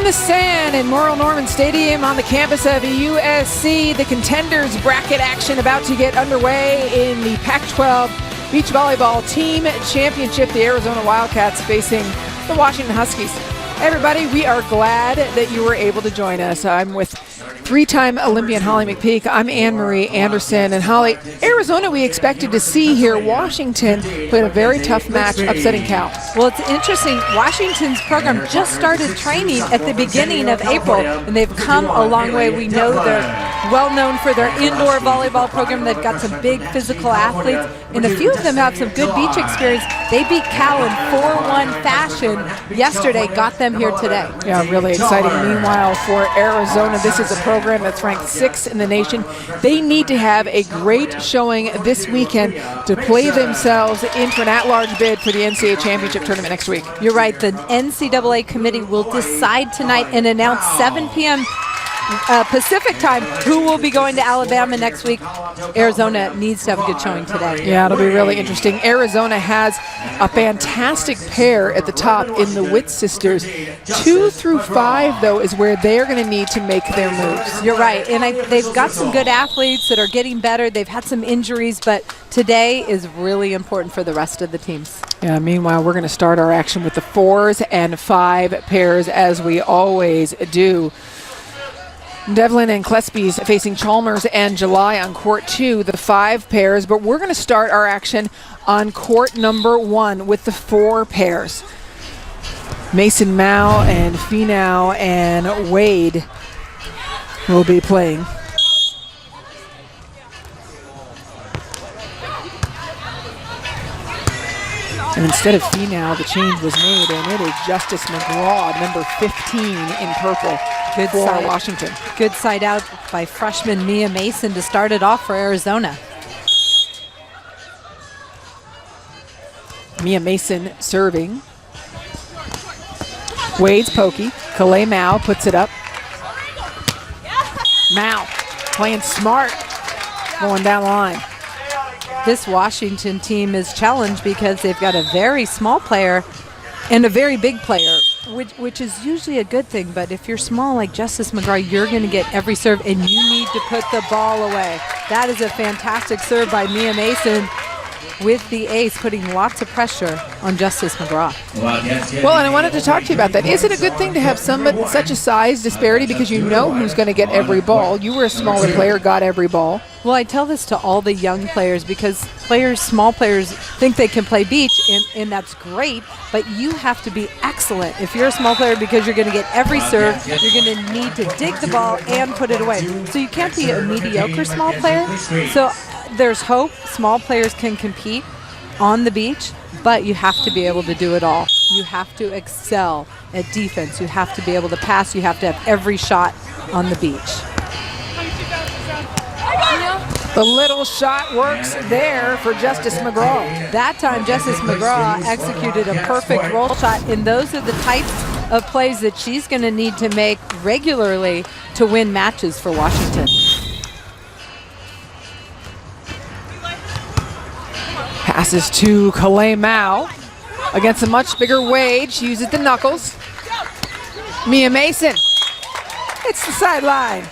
the sand in Moral Norman Stadium on the campus of USC. The Contenders bracket action about to get underway in the Pac-12 Beach Volleyball Team Championship. The Arizona Wildcats facing the Washington Huskies. Hey everybody, we are glad that you were able to join us. I'm with three-time Olympian Holly McPeak. I'm Anne-Marie Anderson. And Holly, Arizona we expected to see here. Washington played a very tough match, upsetting Cal. Well, it's interesting. Washington's program just started training at the beginning of April, and they've come a long way. We know they're well known for their indoor volleyball program. They've got some big physical athletes, and a few of them have some good beach experience. They beat Cal in 4-1 fashion yesterday, got them here today. Yeah, really exciting. Meanwhile, for Arizona, this is a program that's ranked 6th in the nation. They need to have a great showing this weekend to play themselves in for an at-large bid for the NCAA Championship tournament next week. You're right. The NCAA committee will decide tonight and announce 7 p.m. Pacific time who will be going to Alabama next week. Arizona needs to have a good showing today. Yeah, it'll be really interesting. Arizona has a fantastic pair at the top in the Witt sisters. 2 through 5, though, is where they're going to need to make their moves. You're right, and they've got some good athletes that are getting better. They've had some injuries, but today is really important for the rest of the teams. Yeah, meanwhile, we're going to start our action with the 4s and 5 pairs, as we always do. Devlin and Klespie's facing Chalmers and July on court 2, the 5 pairs, but we're going to start our action on court number 1 with the 4 pairs. Mason Mao and Finau and Wade will be playing. And instead of Finau, the change was made, and it is Justice McGraw, number 15 in purple. Good for side, Washington. Good side out by freshman Mia Mason to start it off for Arizona. Mia Mason serving. Wade's pokey. Calais Mao puts it up. Mao playing smart, going down the line. This Washington team is challenged because they've got a very small player and a very big player, which is usually a good thing. But if you're small like Justice McGraw, you're going to get every serve, and you need to put the ball away. That is a fantastic serve by Mia Mason, with the ace putting lots of pressure on Justice McGraw. Well, and I wanted to talk to you about that. Is it a good thing to have such a size disparity because you know who's going to get every ball? You were a smaller player, got every ball. Well, I tell this to all the young players because small players think they can play beach, and that's great, but you have to be excellent. If you're a small player, because you're going to get every serve, you're going to need to dig the ball and put it away. So you can't be a mediocre small player. So there's hope. Small players can compete on the beach, but you have to be able to do it all. You have to excel at defense. You have to be able to pass. You have to have every shot on the beach. The little shot works there for Justice McGraw. That time, Justice McGraw executed a perfect roll shot, and those are the types of plays that she's going to need to make regularly to win matches for Washington. Passes to Calais Mao against a much bigger Wade. She uses the knuckles. Mia Mason. It's the sideline.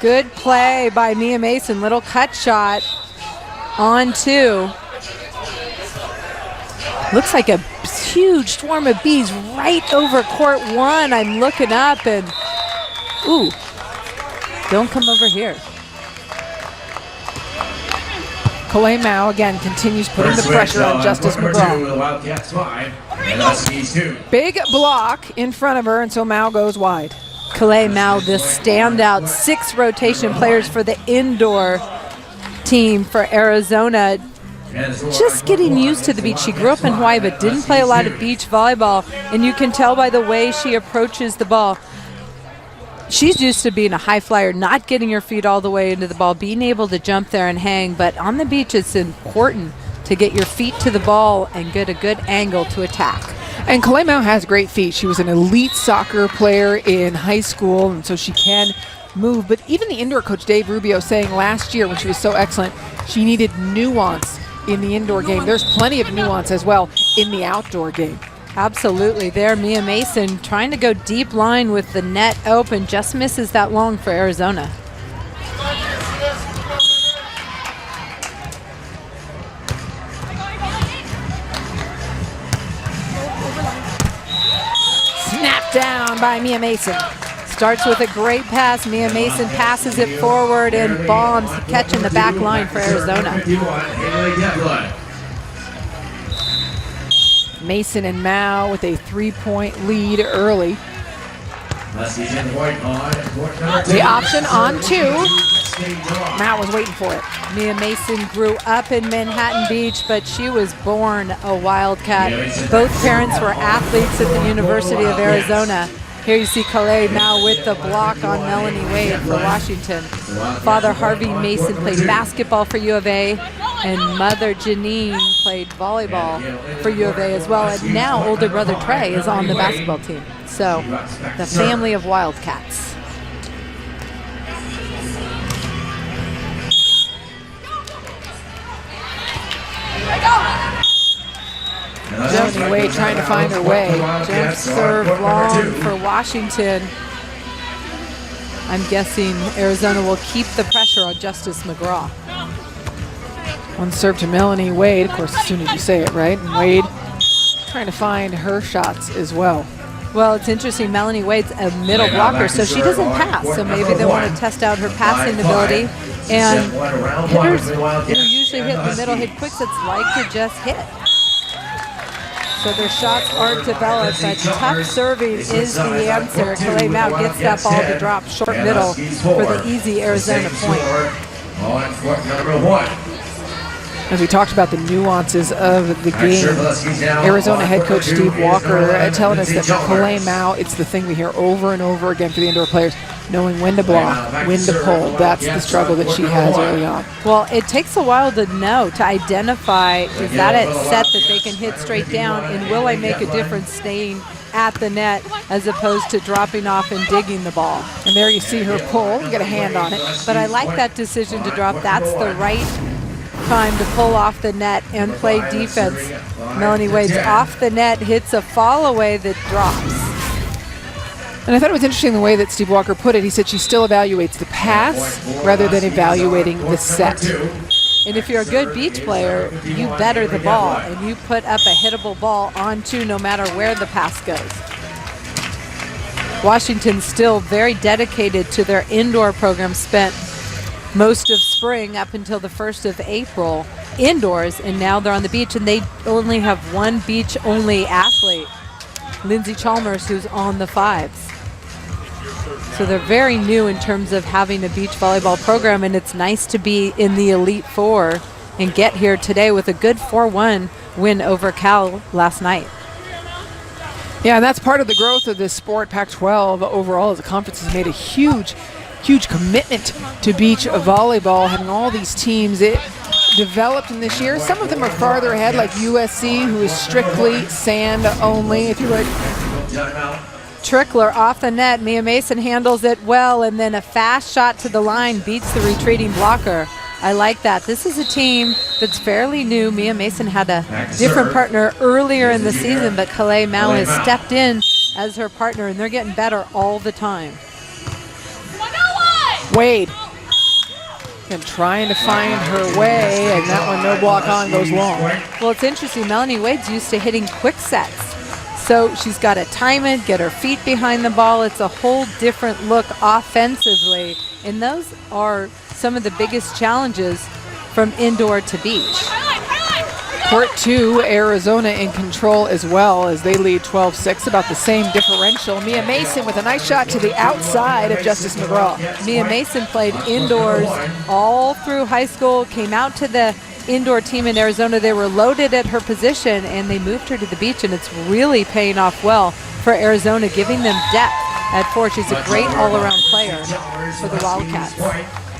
Good play by Mia Mason. Little cut shot on 2. Looks like a huge swarm of bees right over court 1. I'm looking up and, ooh, don't come over here. Calais Mao again continues putting the pressure on Justice McGraw. Big block in front of her, and so Mao goes wide. Calais Mao, the standout 6 rotation players for the indoor team for Arizona. Just getting used to the beach. She grew up in Hawaii but didn't play a lot of beach volleyball, and you can tell by the way she approaches the ball. She's used to being a high flyer, not getting her feet all the way into the ball, being able to jump there and hang, but on the beach it's important to get your feet to the ball and get a good angle to attack. And Calais Mao has great feet. She was an elite soccer player in high school, and so she can move. But even the indoor coach, Dave Rubio, saying last year when she was so excellent, she needed nuance in the indoor game. There's plenty of nuance as well in the outdoor game. Absolutely. There, Mia Mason trying to go deep line with the net open. Just misses that long for Arizona. Snap down by Mia Mason. Starts with a great pass. Mia Mason passes it forward and bombs, catching the back line for Arizona. Mason and Mao with a 3-point lead early. The option on 2. Mao was waiting for it. Mia Mason grew up in Manhattan Beach, but she was born a Wildcat. Both parents were athletes at the University of Arizona. Here you see Calais Mao with the block on Melanie Wade for Washington. Father Harvey Mason played basketball for U of A, and mother Janine played volleyball for U of A as well. And now older brother Trey is on the basketball team. So the family of Wildcats. Melanie Wade trying to find her way. Jump serve long for Washington. I'm guessing Arizona will keep the pressure on Justice McGraw. One serve to Melanie Wade, of course, as soon as you say it, right? And Wade trying to find her shots as well. Well, it's interesting. Melanie Wade's a middle blocker, so she doesn't pass. So maybe they want to test out her passing ability. And hitters who usually hit the middle hit quick sets like to just hit. So their shots aren't developed, but tough serving is the answer. Calais Mao gets that ball to drop short middle for the easy Arizona point. On court number 1. As we talked about the nuances of the game, Arizona head coach Steve Walker telling us that for Calais Mao, it's the thing we hear over and over again for the indoor players, knowing when to block, when to pull. That's the struggle that she has early on. Well, it takes a while to know, to identify, is that a set that they can hit straight down, and will I make a difference staying at the net as opposed to dropping off and digging the ball. And there you see her pull, get a hand on it. But I like that decision to drop. That's the right time to pull off the net and play defense. Melanie Wade's off the net, hits a fall away that drops. And I thought it was interesting the way that Steve Walker put it. He said she still evaluates the pass rather than evaluating the set. And if you're a good beach player, you better the ball and you put up a hittable ball on 2 no matter where the pass goes. Washington's still very dedicated to their indoor program, spent most of spring up until the 1st of April indoors, and now they're on the beach, and they only have one beach-only athlete, Lindsay Chalmers, who's on the 5s. So they're very new in terms of having a beach volleyball program, and it's nice to be in the Elite Four and get here today with a good 4-1 win over Cal last night. Yeah, and that's part of the growth of this sport. Pac-12 overall as a conference has made a huge commitment to beach volleyball, having all these teams it developed in this year. Some of them are farther ahead, like USC, who is strictly sand only. If you like, Trickler off the net. Mia Mason handles it well, and then a fast shot to the line beats the retreating blocker. I like that. This is a team that's fairly new. Mia Mason had a different partner earlier in the season, but Calais Mao has stepped in as her partner, and they're getting better all the time. Wade and trying to find her way, and that one no block on goes long. Well, it's interesting. Melanie Wade's used to hitting quick sets, so she's got to time it, get her feet behind the ball. It's a whole different look offensively, and those are some of the biggest challenges from indoor to beach. Court 2, Arizona in control as well as they lead 12-6, about the same differential. Mia Mason with a nice shot to the outside of Justice McGraw. Mia Mason played indoors all through high school, came out to the indoor team in Arizona. They were loaded at her position, and they moved her to the beach, and it's really paying off well for Arizona, giving them depth at 4. She's a great all-around player for the Wildcats.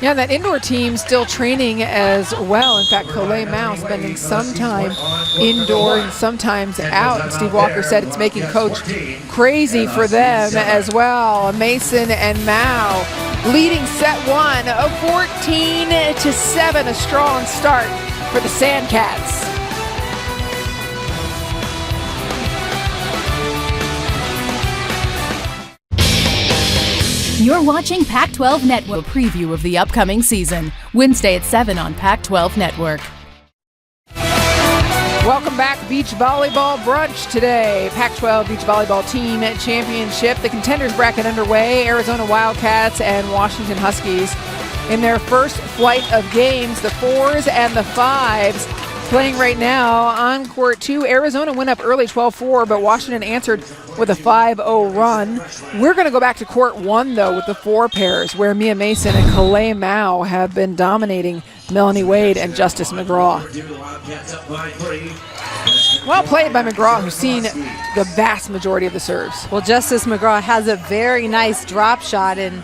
Yeah, that indoor team still training as well. In fact, Calais Mao spending some time indoor and sometimes out. And Steve Walker said it's making Coach crazy for them as well. Mason and Mao leading set 1 of 14-7. A strong start for the Sandcats. You're watching Pac-12 Network, a preview of the upcoming season. Wednesday at 7 on Pac-12 Network. Welcome back, Beach Volleyball Brunch today. Pac-12 Beach Volleyball Team Championship. The Contenders bracket underway. Arizona Wildcats and Washington Huskies in their first flight of games. The 4s and the 5s playing right now on court 2. Arizona went up early 12-4, but Washington answered with a 5-0 run. We're going to go back to court 1, though, with the 4 pairs, where Mia Mason and Kalei Mao have been dominating Melanie Wade and Justice McGraw. Well played by McGraw, who's seen the vast majority of the serves. Well, Justice McGraw has a very nice drop shot, and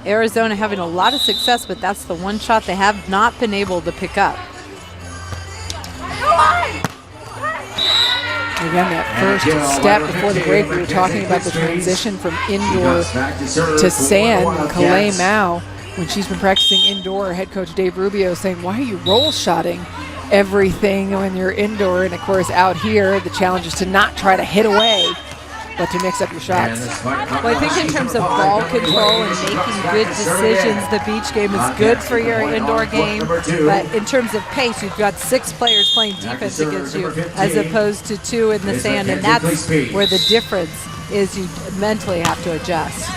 Arizona having a lot of success, but that's the one shot they have not been able to pick up. Again, that first step before the break, we were talking about the transition from indoor to sand. Kalei Mao, when she's been practicing indoor, head coach Dave Rubio saying, why are you roll shotting everything when you're indoor? And of course, out here, the challenge is to not try to hit away, but to mix up your shots. Well, I think in terms of ball control and making good decisions, the beach game is good for your indoor game. But in terms of pace, you've got 6 players playing defense against you as opposed to 2 in the sand, and that's where the difference is. You mentally have to adjust.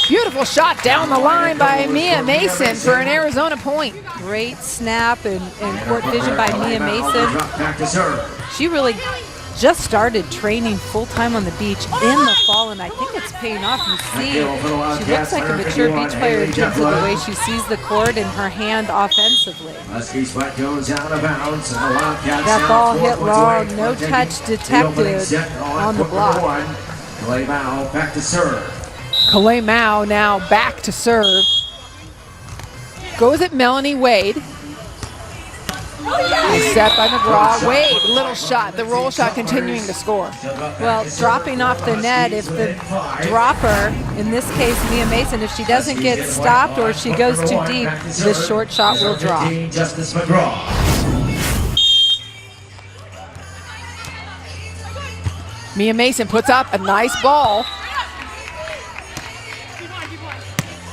Beautiful shot down the line by Mia Mason for an Arizona point. Great snap and court vision by Mia Mason. She really just started training full-time on the beach in the fall, and I think it's paying off. You see, she looks like a mature beach player in terms of the way she sees the court and her hand offensively. That ball hit long, no touch detected on the block. Kalei Mao back to serve. Kalei Mao now back to serve. Goes at Melanie Wade. Set by McGraw. Wade, little shot. The roll shot continuing to score. Well, dropping off the net, if the dropper, in this case Mia Mason, if she doesn't get stopped or if she goes too deep, this short shot will drop. Justice McGraw. Mia Mason puts up a nice ball.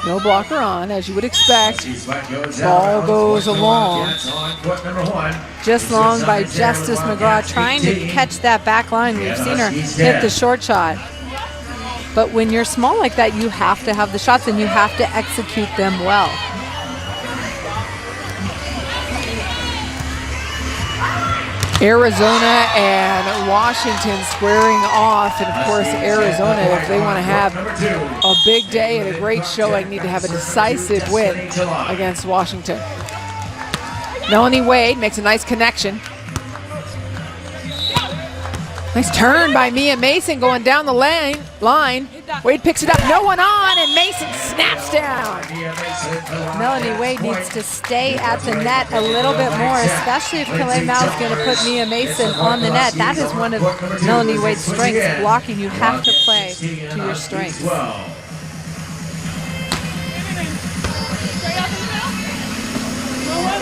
No blocker on, as you would expect. Ball goes along. Just long by Justice McGraw, trying to catch that back line. We've seen her hit the short shot. But when you're small like that, you have to have the shots and you have to execute them well. Arizona and Washington squaring off, and of course Arizona, if they want to have a big day and a great showing, need to have a decisive win against Washington. Melanie Wade makes a nice connection. Nice turn by Mia Mason going down the line. Wade picks it up, no one on, and Mason snaps down. Melanie Wade needs to stay at the net a little bit more, especially if Kalei Mao is going to put Mia Mason on the net. That is one of Melanie Wade's strengths, blocking. You have to play to your strengths.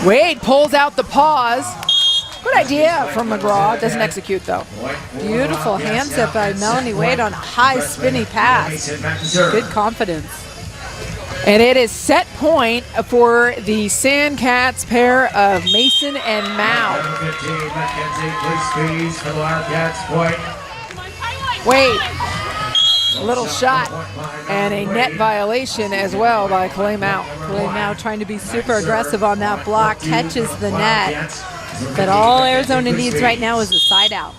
Wade pulls out the pause. Good idea from McGraw. Doesn't execute, though. Beautiful hand set by Melanie Wade on a high spinny pass. Good confidence. And it is set point for the Sandcats pair of Mason and Mao. Wade, a little shot and a net violation as well by Kalei Mao. Kalei Mao trying to be super aggressive on that block, catches the net. But all Arizona needs right now is a side out.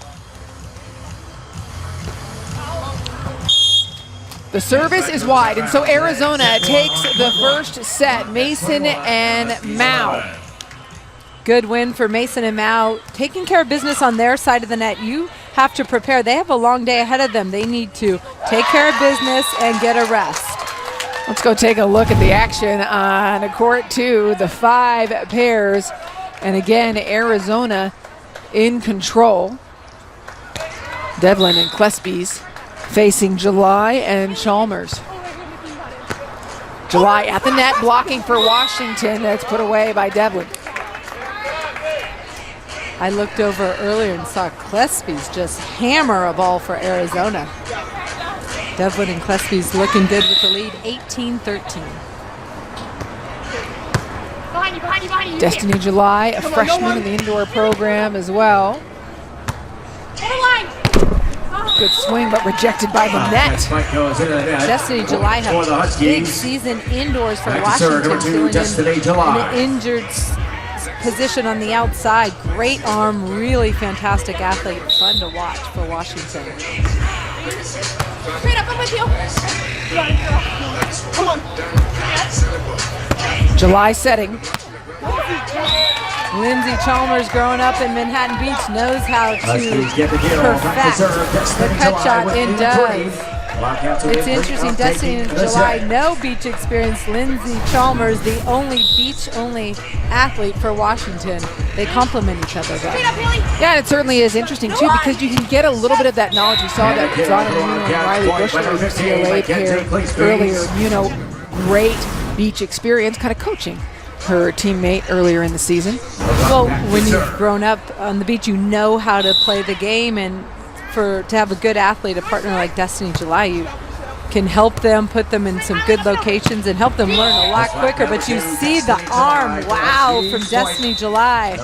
The service is wide, and so Arizona takes the first set. Mason and Mao. Good win for Mason and Mao. Taking care of business on their side of the net. You have to prepare. They have a long day ahead of them. They need to take care of business and get a rest. Let's go take a look at the action on court 2, the 5 pairs. And again, Arizona in control. Devlin and Klespies facing July and Chalmers. July at the net, blocking for Washington. That's put away by Devlin. I looked over earlier and saw Klespies just hammer a ball for Arizona. Devlin and Klesby's looking good with the lead, 18-13. Destiny July, a freshman in the indoor program as well. Good swing, but rejected by the net. Destiny July had a big season indoors for Washington, filling in an injured position on the outside. Great arm, really fantastic athlete, fun to watch for Washington. July setting. Lindsay Chalmers, growing up in Manhattan Beach, knows how to perfect the cut shot and does. It's interesting, Destiny in July, no beach experience. Lindsay Chalmers, the only beach-only athlete for Washington. They complement each other though. Yeah, and it certainly is interesting too, because you can get a little bit of that knowledge. You saw that Donna Muno and Riley Bushler, UCLA pair earlier. Great beach experience, kind of coaching her teammate earlier in the season. Well, when you've grown up on the beach, you know how to play the game, and to have a good athlete, a partner like Destiny July, you can help them, put them in some good locations and help them learn a lot quicker. But you see the arm, wow, from Destiny July.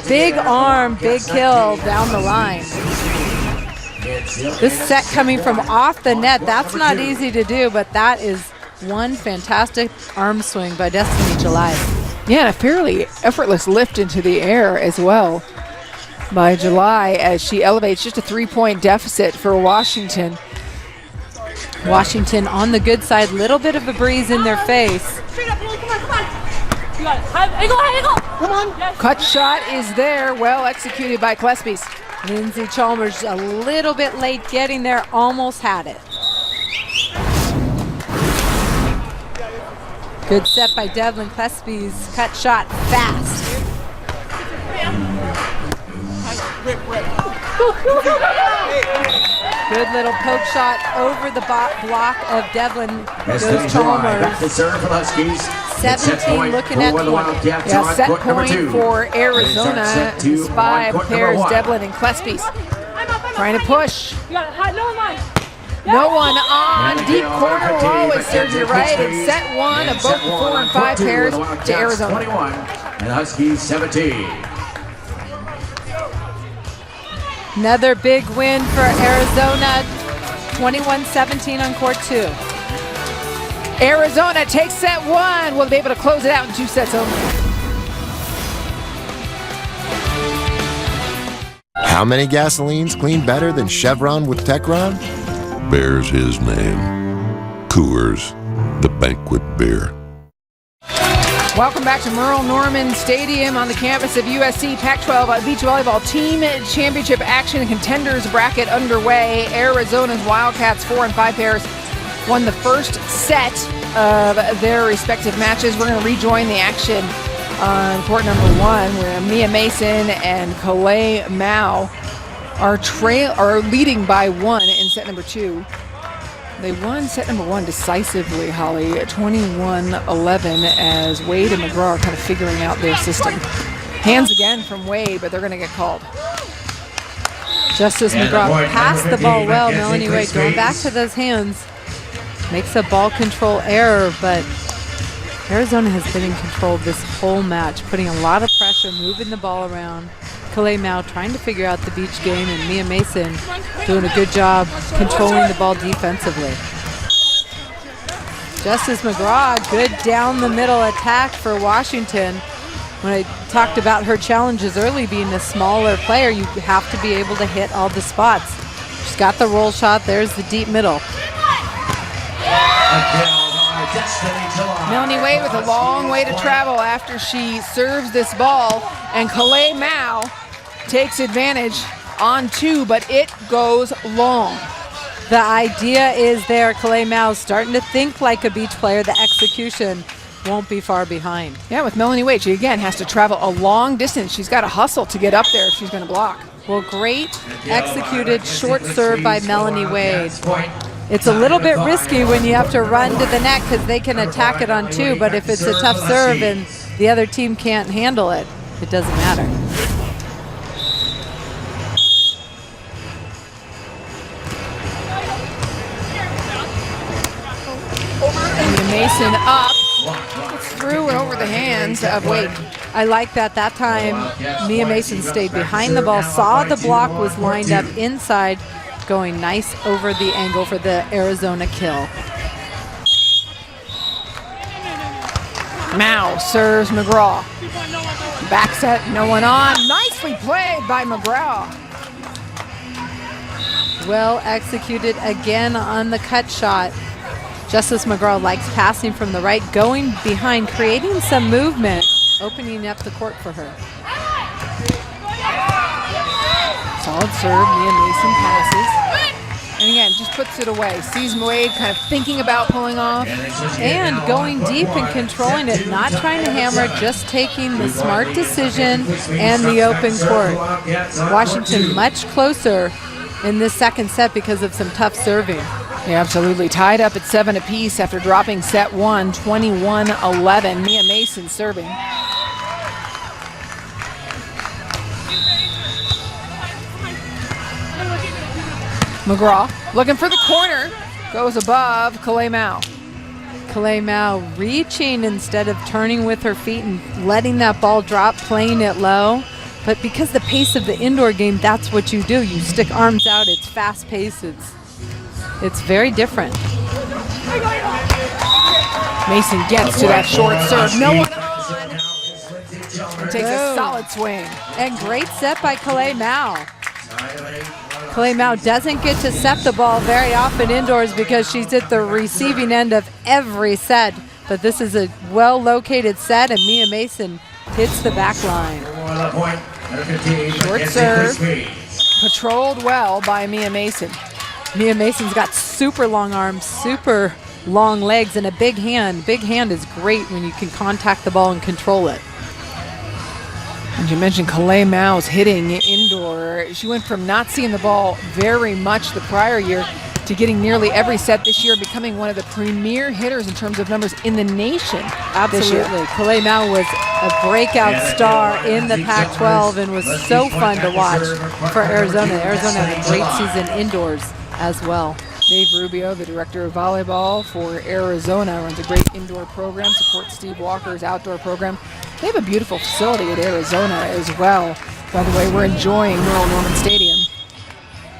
Big arm, big kill down the line. This set coming from off the net, that's not easy to do, but that is one fantastic arm swing by Destiny July. Yeah, and a fairly effortless lift into the air as well by July as she elevates just a 3-point deficit for Washington. Washington on the good side, little bit of a breeze in their face. Cut shot is there, well executed by Klesby's. Lindsay Chalmers a little bit late getting there, almost had it. Good set by Devlin. Klesby's cut shot fast. Good little poke shot over the block of Devlin. Goes Chalmers. 17 looking at 20. Yeah, set point for Arizona. It's 5 pairs, Devlin and Klesby's. Trying to push. No one on. Deep corner will always serve you right. And set one of both the 4 and 5 pairs to Arizona. And Huskies 17. Another big win for Arizona. 21-17 on court 2. Arizona takes set 1. Will be able to close it out in 2 sets only. How many gasolines clean better than Chevron with Techron? Bears his name. Coors, the banquet beer. Welcome back to Merle Norman Stadium on the campus of USC. Pac-12 Beach Volleyball Team Championship action. Contenders bracket underway. Arizona's Wildcats 4 and 5 pairs won the first set of their respective matches. We're going to rejoin the action on court number 1, where Mia Mason and Calais Mao are leading by 1 in set number 2. They won set number 1 decisively, Holly, 21-11, as Wade and McGraw are kind of figuring out their system. Hands again from Wade, but they're going to get called. Justice McGraw passed the ball well. Melanie Wade going back to those hands. Makes a ball control error, but Arizona has been in control this whole match, putting a lot of pressure, moving the ball around. Calais Mao trying to figure out the beach game, and Mia Mason doing a good job controlling the ball defensively. Justice McGraw, good down the middle attack for Washington. When I talked about her challenges early, being a smaller player, you have to be able to hit all the spots. She's got the roll shot. There's the deep middle. Melanie Wade with a long way to travel after she serves this ball, and Calais Mao takes advantage on 2, but it goes long. The idea is there. Calais Mao's starting to think like a beach player. The execution won't be far behind. Yeah, with Melanie Wade, she again has to travel a long distance. She's got to hustle to get up there if she's going to block. Well, great executed short serve by Melanie Wade. It's a little bit risky when you have to run to the net because they can attack it on 2, but if it's a tough serve and the other team can't handle it, it doesn't matter. Mason up. It's through and over the hands of Wade. I like that. That time, Mia Mason stayed behind the ball, saw the block was lined up inside, going nice over the angle for the Arizona kill. Mao serves McGraw. Back set, no one on. Nicely played by McGraw. Well executed again on the cut shot. Justice McGraw likes passing from the right, going behind, creating some movement, opening up the court for her. Solid serve, Mia Mason passes. And again, just puts it away. Sees Wade kind of thinking about pulling off. And going deep and controlling it, not trying to hammer, just taking the smart decision and the open court. Washington much closer in this second set because of some tough serving. Yeah, absolutely. Tied up at 7 apiece after dropping set 1, 21-11. Mia Mason serving. McGraw looking for the corner. Goes above Kalei Mao. Kalei Mao reaching instead of turning with her feet and letting that ball drop, playing it low. But because the pace of the indoor game, that's what you do. You stick arms out. It's fast paced. It's very different. Mason gets to that short serve. No one on. And takes a solid swing. And great set by Kalei Mao. Kalei Mao doesn't get to set the ball very often indoors because she's at the receiving end of every set. But this is a well-located set, and Mia Mason hits the back line. Short serve. Patrolled well by Mia Mason. Mia Mason's got super long arms, super long legs, and a big hand. Big hand is great when you can contact the ball and control it. And you mentioned Kalei Mao's hitting indoor. She went from not seeing the ball very much the prior year to getting nearly every set this year, becoming one of the premier hitters in terms of numbers in the nation. Absolutely. Kalei Mao was a breakout star in the Pac-12 and was so fun to watch for Arizona. Arizona had a great season indoors as well. Dave Rubio, the director of volleyball for Arizona, runs a great indoor program, supports Steve Walker's outdoor program. They have a beautiful facility at Arizona as well. By the way, we're enjoying Merle Norman Stadium.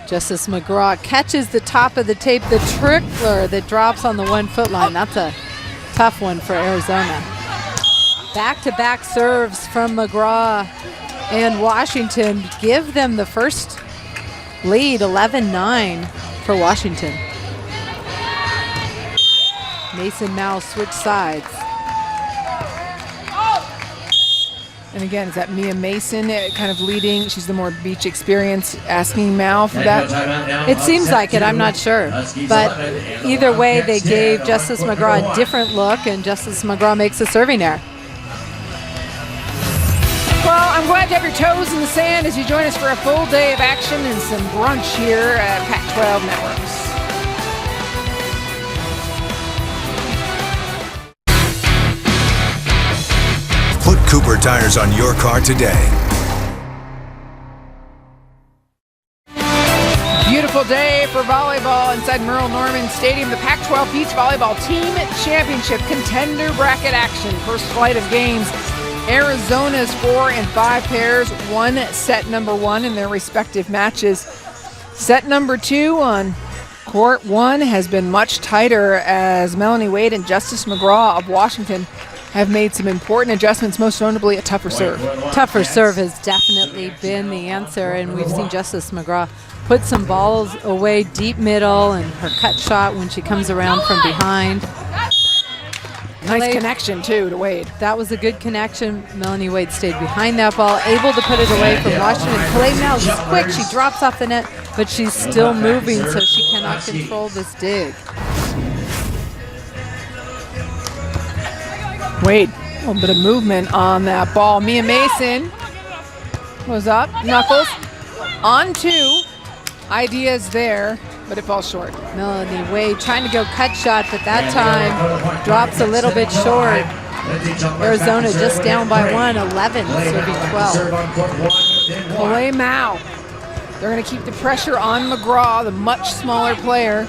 Justice McGraw catches the top of the tape, the trickler that drops on the 1 foot line. That's a tough one for Arizona. Back-to-back serves from McGraw and Washington give them the first lead, 11-9 for Washington. Mason Mao switch sides. And again, is that Mia Mason kind of leading? She's the more beach experience, asking Mao for that? It seems like it, I'm not sure. But either way, they gave Justice McGraw a different look, and Justice McGraw makes a serving error. Well, I'm glad to have your toes in the sand as you join us for a full day of action and some brunch here at Pac-12 Networks. Put Cooper tires on your car today. Beautiful day for volleyball inside Merle Norman Stadium. The Pac-12 Beach Volleyball Team Championship contender bracket action. First flight of games. Arizona's 4 and 5 pairs won set number 1 in their respective matches. Set number 2 on court 1 has been much tighter as Melanie Wade and Justice McGraw of Washington have made some important adjustments, most notably a tougher serve. Tougher serve has definitely been the answer, and we've seen Justice McGraw put some balls away deep middle and her cut shot when she comes around from behind. Nice connection, too, to Wade. That was a good connection. Melanie Wade stayed behind that ball, able to put it away from Washington. Kalei Mao's quick. She drops off the net, but she's still moving, so she cannot control this dig. Wade, a little bit of movement on that ball. Mia Mason goes up, knuckles, on 2. Ideas there, but it falls short. Melanie Wade trying to go cut shot, but that time drops a little bit short. Arizona just down by 1, 11, serving 12. Kalei Mao. They're going to keep the pressure on McGraw, the much smaller player.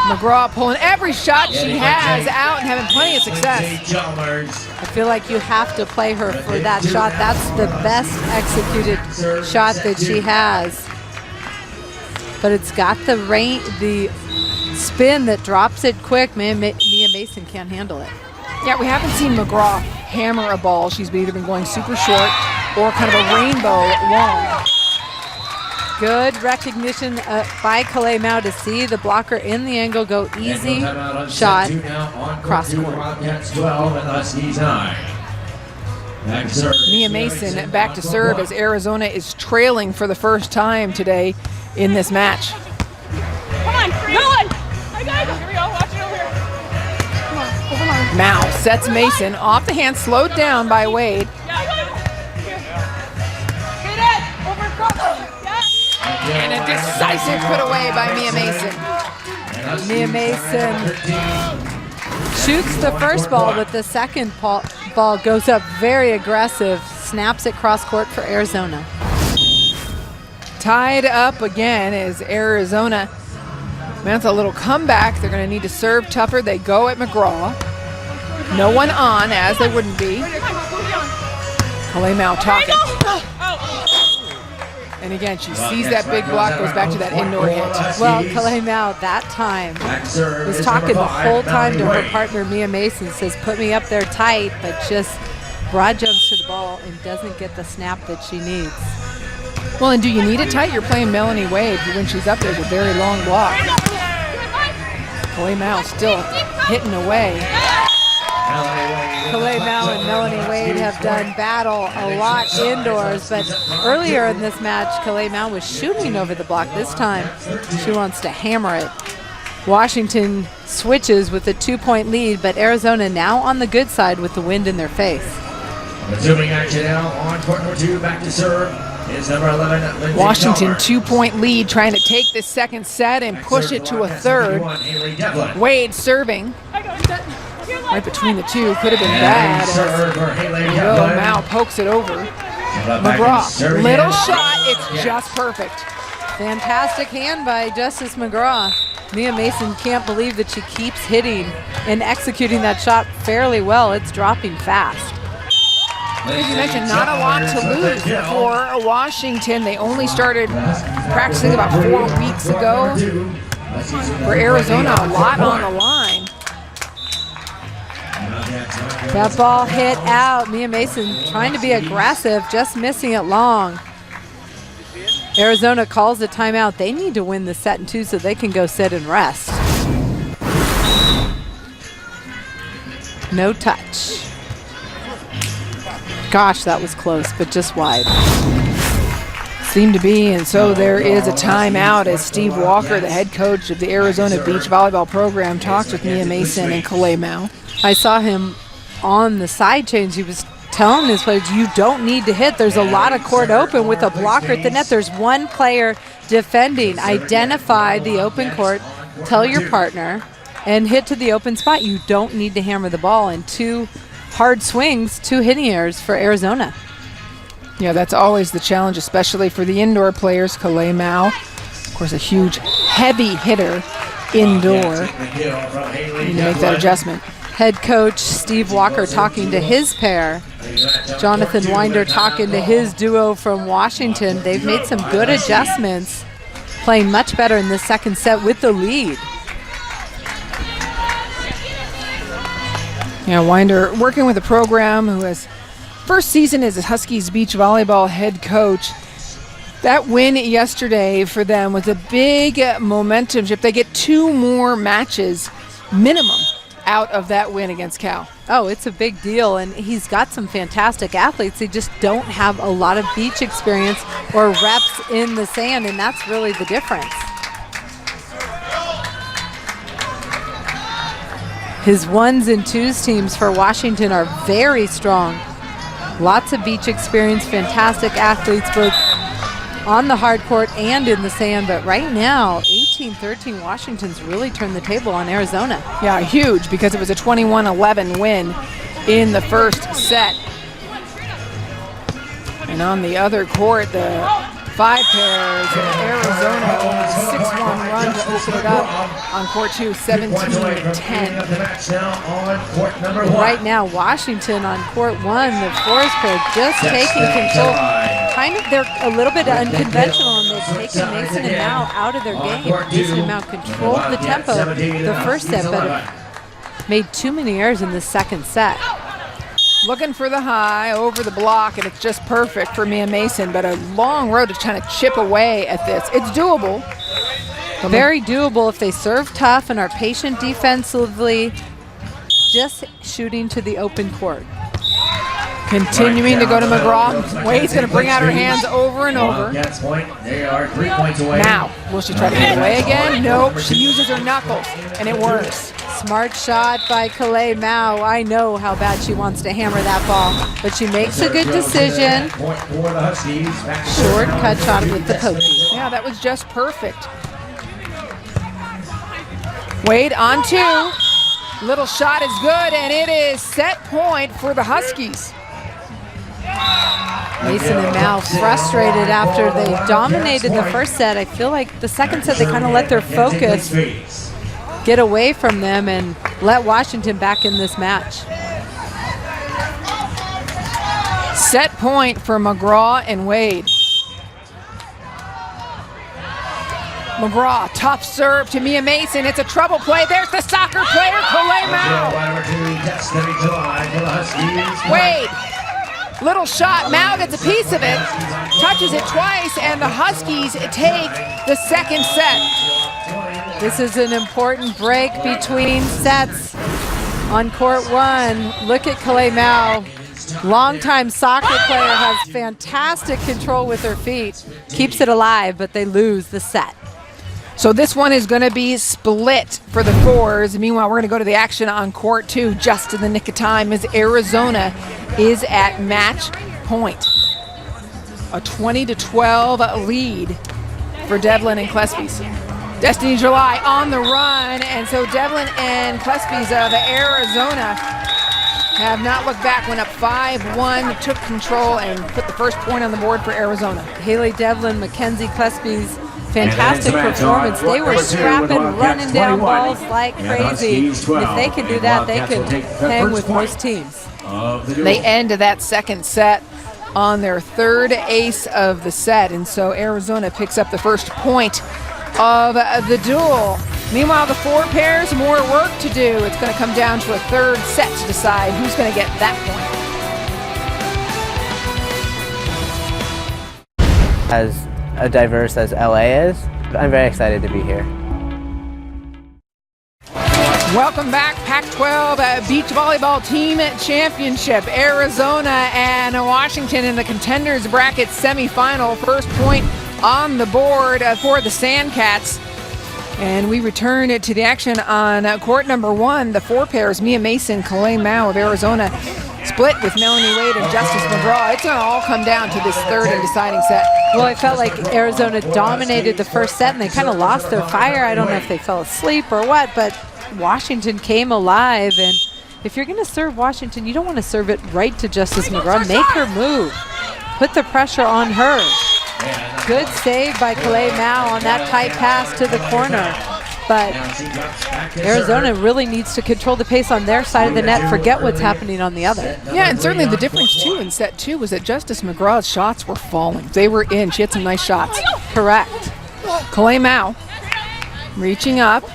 McGraw pulling every shot she has out and having plenty of success. I feel like you have to play her for that shot. That's the best executed shot that she has. But it's got the spin that drops it quick. Man, Mia Mason can't handle it. Yeah, we haven't seen McGraw hammer a ball. She's either been going super short or kind of a rainbow long. Good recognition by Calais Mao to see the blocker in the angle, go easy shot cross court. Mia Mason back to serve as Arizona is trailing for the first time today in this match. Come on, go on! I got it. Here we go, watch it over here. Come on, over line. Mao sets Mason off the hand, slowed down by Wade. Hit it! Over cross. And a decisive put away by Mia Mason. Mia Mason shoots the first ball, but the second ball goes up very aggressive, snaps it cross court for Arizona. Tied up again is Arizona mounts a little comeback. They're going to need to serve tougher. They go at McGraw. No one on, as they wouldn't be. Calais Mao talking. And again, she sees that big block, goes back to that indoor hit. Well, Calais Mao that time was talking the whole time to her partner, Mia Mason, says, put me up there tight, but just broad jumps to the ball and doesn't get the snap that she needs. Well, and do you need it tight? You're playing Melanie Wade, who when she's up there's a very long block. Calais Mao still hitting away. Calais Mao and Melanie Wade have done battle a lot indoors, but earlier in this match, Calais Mao was shooting over the block. This time, she wants to hammer it. Washington switches with a 2-point lead, but Arizona now on the good side with the wind in their face. Resuming action now on court number 2, back to serve is number 11, Lindsay Washington Miller. 2-point lead, trying to take the second set and push it to a third. Wade serving. Right between the two, could have been bad. Mao pokes it over. McGraw, little shot, it's just perfect. Fantastic hand by Justice McGraw. Mia Mason can't believe that she keeps hitting and executing that shot fairly well. It's dropping fast. As you mentioned, not a lot to lose for Washington. They only started practicing about 4 weeks ago. For Arizona, a lot on the line. That ball hit out. Mia Mason trying to be aggressive, just missing it long. Arizona calls a timeout. They need to win the set in 2 so they can go sit and rest. No touch. Gosh, that was close, but just wide. Seemed to be, and so there is a timeout as Steve Walker, the head coach of the Arizona Beach Volleyball program, talks with Mia Mason and Calais Mao. I saw him on the side change. He was telling his players, you don't need to hit. There's a lot of court open with a blocker at the net. There's one player defending. Identify the open court, tell your partner, and hit to the open spot. You don't need to hammer the ball. And 2 hard swings, 2 hitting errors for Arizona. Yeah, that's always the challenge, especially for the indoor players. Calais Mao, of course, a huge, heavy hitter indoor. Need to make that adjustment. Head coach Steve Walker talking to his pair. Jonathan Winder talking to his duo from Washington. They've made some good adjustments, playing much better in the second set with the lead. Yeah, Winder working with a program who has first season as a Huskies Beach Volleyball head coach. That win yesterday for them was a big momentum shift. They get 2 more matches minimum out of that win against Cal. Oh, it's a big deal, and he's got some fantastic athletes. They just don't have a lot of beach experience or reps in the sand, and that's really the difference. His 1s and 2s teams for Washington are very strong. Lots of beach experience, fantastic athletes, both on the hard court and in the sand. But right now, 18-13, Washington's really turned the table on Arizona. Yeah, huge, because it was a 21-11 win in the first set. And on the other court, the 5 pairs. Arizona 6-1 run to open it up on court 2, 17-10. Right now, Washington on court 1, the Forest pair just taking control. Kind of, they're a little bit unconventional, and they've taken Mason and Mao out of their game. Mason and Mao controlled the tempo the first set, but have made too many errors in the second set. Looking for the high over the block, and it's just perfect for Mia Mason, but a long road to trying to chip away at this. It's doable. Very doable if they serve tough and are patient defensively, just shooting to the open court. Continuing to go to McGraw. Wade's going to bring out her hands over and over. They are 3 points away. Now, will she try to get away again? Nope, she uses her knuckles, and it works. Smart shot by Calais Mao. I know how bad she wants to hammer that ball, but she makes a good decision. Short cut shot with the pokey. Yeah, that was just perfect. Wade on 2. Little shot is good, and it is set point for the Huskies. Mason and Mao frustrated after they dominated the first set. I feel like the second set they kind of let their focus get away from them and let Washington back in this match. Set point for McGraw and Wade. McGraw, tough serve to Mia Mason. It's a trouble play. There's the soccer player, Calais Mao. Wade, little shot. Mao gets a piece of it, touches it twice, and the Huskies take the second set. This is an important break between sets on court 1. Look at Calais Mao. Longtime soccer player, has fantastic control with her feet. Keeps it alive, but they lose the set. So this one is going to be split for the fours. Meanwhile, we're going to go to the action on court 2 just in the nick of time as Arizona is at match point. A 20-12 lead for Devlin and Klespies. Destiny July on the run, and so Devlin and Klespies of Arizona have not looked back, went up 5-1, took control, and put the first point on the board for Arizona. Haley Devlin, Mackenzie Klespies, fantastic performance. They were scrapping, running down balls like crazy. If they can do that, they can hang with most teams. They end that second set on their third ace of the set, and so Arizona picks up the first point of the duel. Meanwhile, the 4 pairs, more work to do. It's going to come down to a third set to decide who's going to get that point. As diverse as LA is, I'm very excited to be here. Welcome back, Pac-12 Beach Volleyball Team Championship. Arizona and Washington in the Contenders Bracket semifinal. First point on the board for the Sandcats. And we return to the action on court number 1. The 4 pairs, Mia Mason, Calais Mao of Arizona, split with Melanie Wade and Justice McGraw. It's going to all come down to this third and deciding set. Well, I felt like Arizona dominated the first set, and they kind of lost their fire. I don't know if they fell asleep or what, but Washington came alive. And if you're going to serve Washington, you don't want to serve it right to Justice McGraw. Make her move. Put the pressure on her. Good save by Calais Mao on that tight pass to the corner. But Arizona really needs to control the pace on their side of the net, forget what's happening on the other. Yeah, and certainly the difference, too, in set 2 was that Justice McGraw's shots were falling. They were in. She had some nice shots. Correct. Calais Mao reaching up.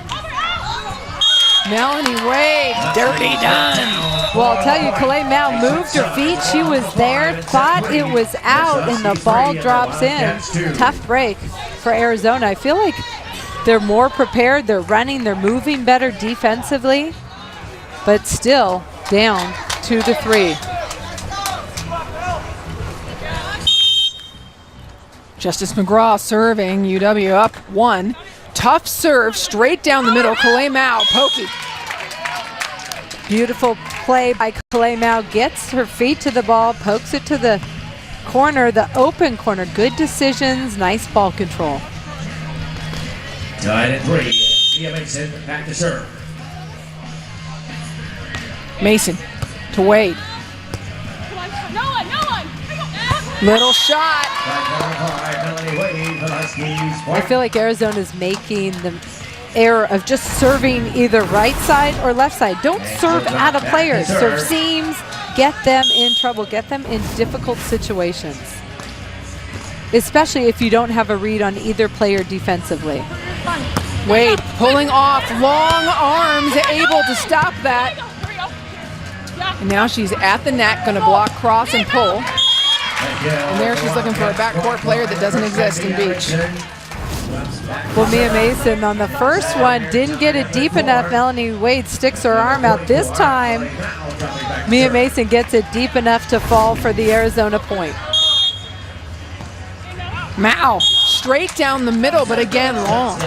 Melanie Wade, dirty done. Well, I'll tell you, Calais Mao moved her feet. She was there, thought it was out, and the ball drops in. Tough break for Arizona. I feel like they're more prepared. They're running. They're moving better defensively, but still down 2-3. Justice McGraw serving, UW up 1. Tough serve, straight down the middle. Calais Mao, pokey. Beautiful play by Calais Mao. Gets her feet to the ball, pokes it to the corner, the open corner. Good decisions, nice ball control. Tied at 3. Mia Mason back to serve. Mason to Wade. Come on, no one. Little shot. I feel like Arizona is making the error of just serving either right side or left side. Don't serve at a player. Serve seams, get them in trouble, get them in difficult situations, especially if you don't have a read on either player defensively. Wade pulling off, long arms, able to stop that. And now she's at the net, going to block, cross, and pull. And there she's looking for a backcourt player that doesn't exist in beach. Well, Mia Mason on the first one didn't get it deep enough. Melanie Wade sticks her arm out. This time, Mia Mason gets it deep enough to fall for the Arizona point. Mao, straight down the middle, but again, long.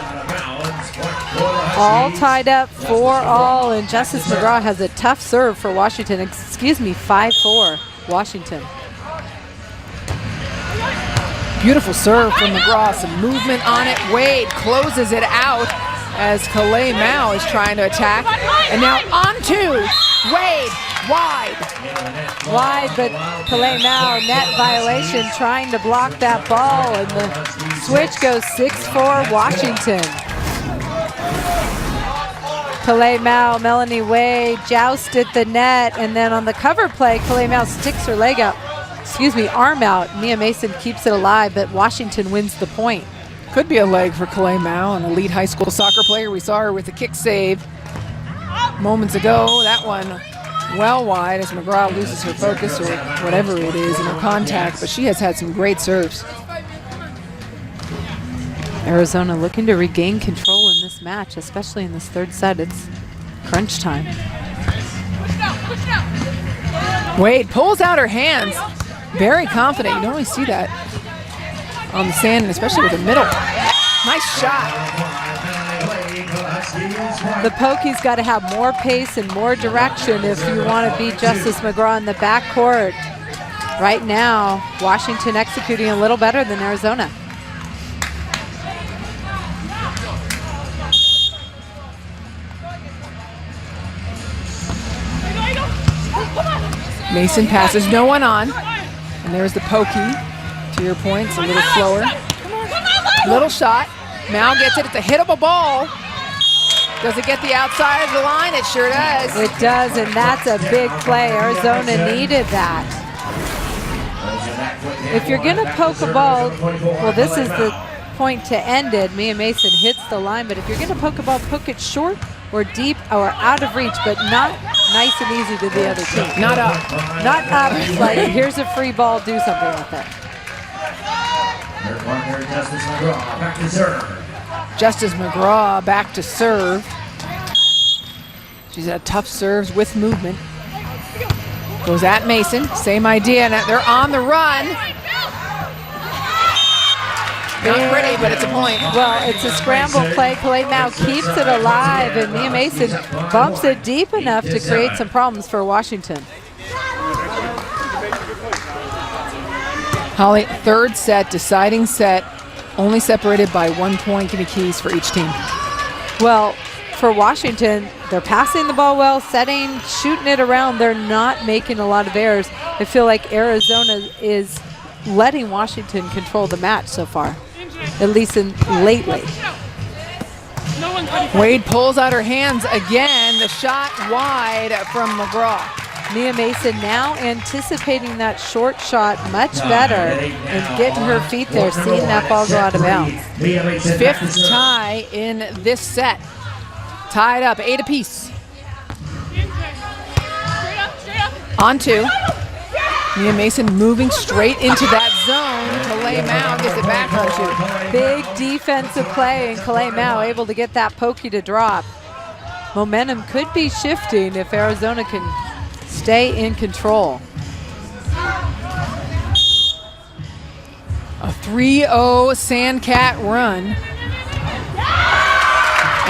All tied up 4-all, and Justice McGraw has a tough serve for Washington. Excuse me, 5-4, Washington. Beautiful serve from McGraw, some movement on it. Wade closes it out as Kalei Mao is trying to attack. And now on to Wade, wide. Wide, but Kalei Mao, net violation, trying to block that ball, and the switch goes 6-4 Washington. Kalei Mao, Melanie Wade joust at the net, and then on the cover play, Kalei Mao sticks her leg out. Arm out. Mia Mason keeps it alive, but Washington wins the point. Could be a leg for Kalei Mao, an elite high school soccer player. We saw her with a kick save moments ago. That one well wide as McGraw loses her focus or whatever it is in her contact, but she has had some great serves. Arizona looking to regain control in this match, especially in this third set. It's crunch time. Wade pulls out her hands. Very confident. You don't always see that on the sand, and especially with the middle. Nice shot. The pokey's got to have more pace and more direction if you want to beat Justice McGraw in the backcourt. Right now, Washington executing a little better than Arizona. Mason passes, no one on. And there's the pokey. To your point, it's a little slower. Little shot. Mao gets it. It's a hittable ball. Does it get the outside of the line? It sure does. It does, and that's a big play. Arizona needed that. If you're going to poke a ball, well, this is the point to end it. Mia Mason hits the line, but if you're going to poke a ball, poke it short or deep or out of reach, but not nice and easy to the other team. Not up. Not up, like here's a free ball, do something with it. Their partner, Justice McGraw, back to serve. Justice McGraw back to serve. She's had tough serves with movement. Goes at Mason, same idea, and they're on the run. Not pretty, but it's a point. Well, it's a scramble play. Kalei Mao keeps it alive, and Mia Mason bumps it deep enough to create some problems for Washington. Holly, third set, deciding set, only separated by 1 point. Give me keys for each team. Well, for Washington, they're passing the ball well, setting, shooting it around. They're not making a lot of errors. I feel like Arizona is letting Washington control the match so far, at least lately. Wade pulls out her hands again. The shot wide from McGraw. Mia Mason now anticipating that short shot much better and getting her feet there, seeing that ball go out of bounds. Fifth tie in this set. Tied up, 8 apiece. On two. Mia Mason moving straight into that zone. Kalei Mao gets it back on two. Big defensive play, and Kalei Mao able to get that pokey to drop. Momentum could be shifting if Arizona can stay in control. A 3-0 Sandcat run.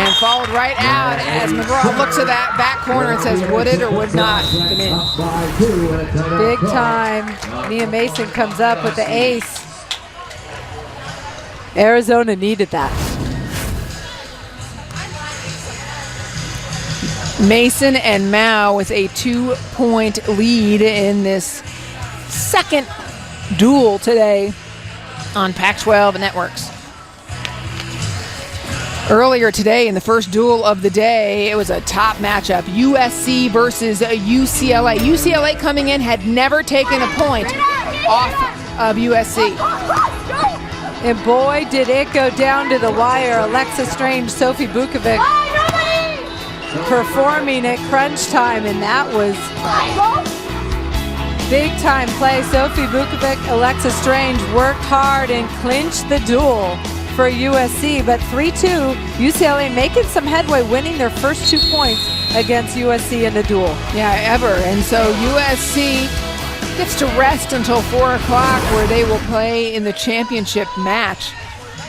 And followed right out as McGraw looks at that back corner and says, would it or would not come in. Big time. Mia Mason comes up with the ace. Arizona needed that. Mason and Mao with a 2-point lead in this second duel today on Pac-12 networks. Earlier today in the first duel of the day, it was a top matchup, USC versus UCLA. UCLA coming in had never taken a point off of USC. And boy, did it go down to the wire. Alexa Strange, Sophie Bukovic performing at crunch time, and that was big time play. Sophie Bukovic, Alexa Strange worked hard and clinched the duel for USC, but 3-2, UCLA making some headway, winning their first 2 points against USC in the duel. Yeah, ever. And so USC gets to rest until 4 o'clock, where they will play in the championship match.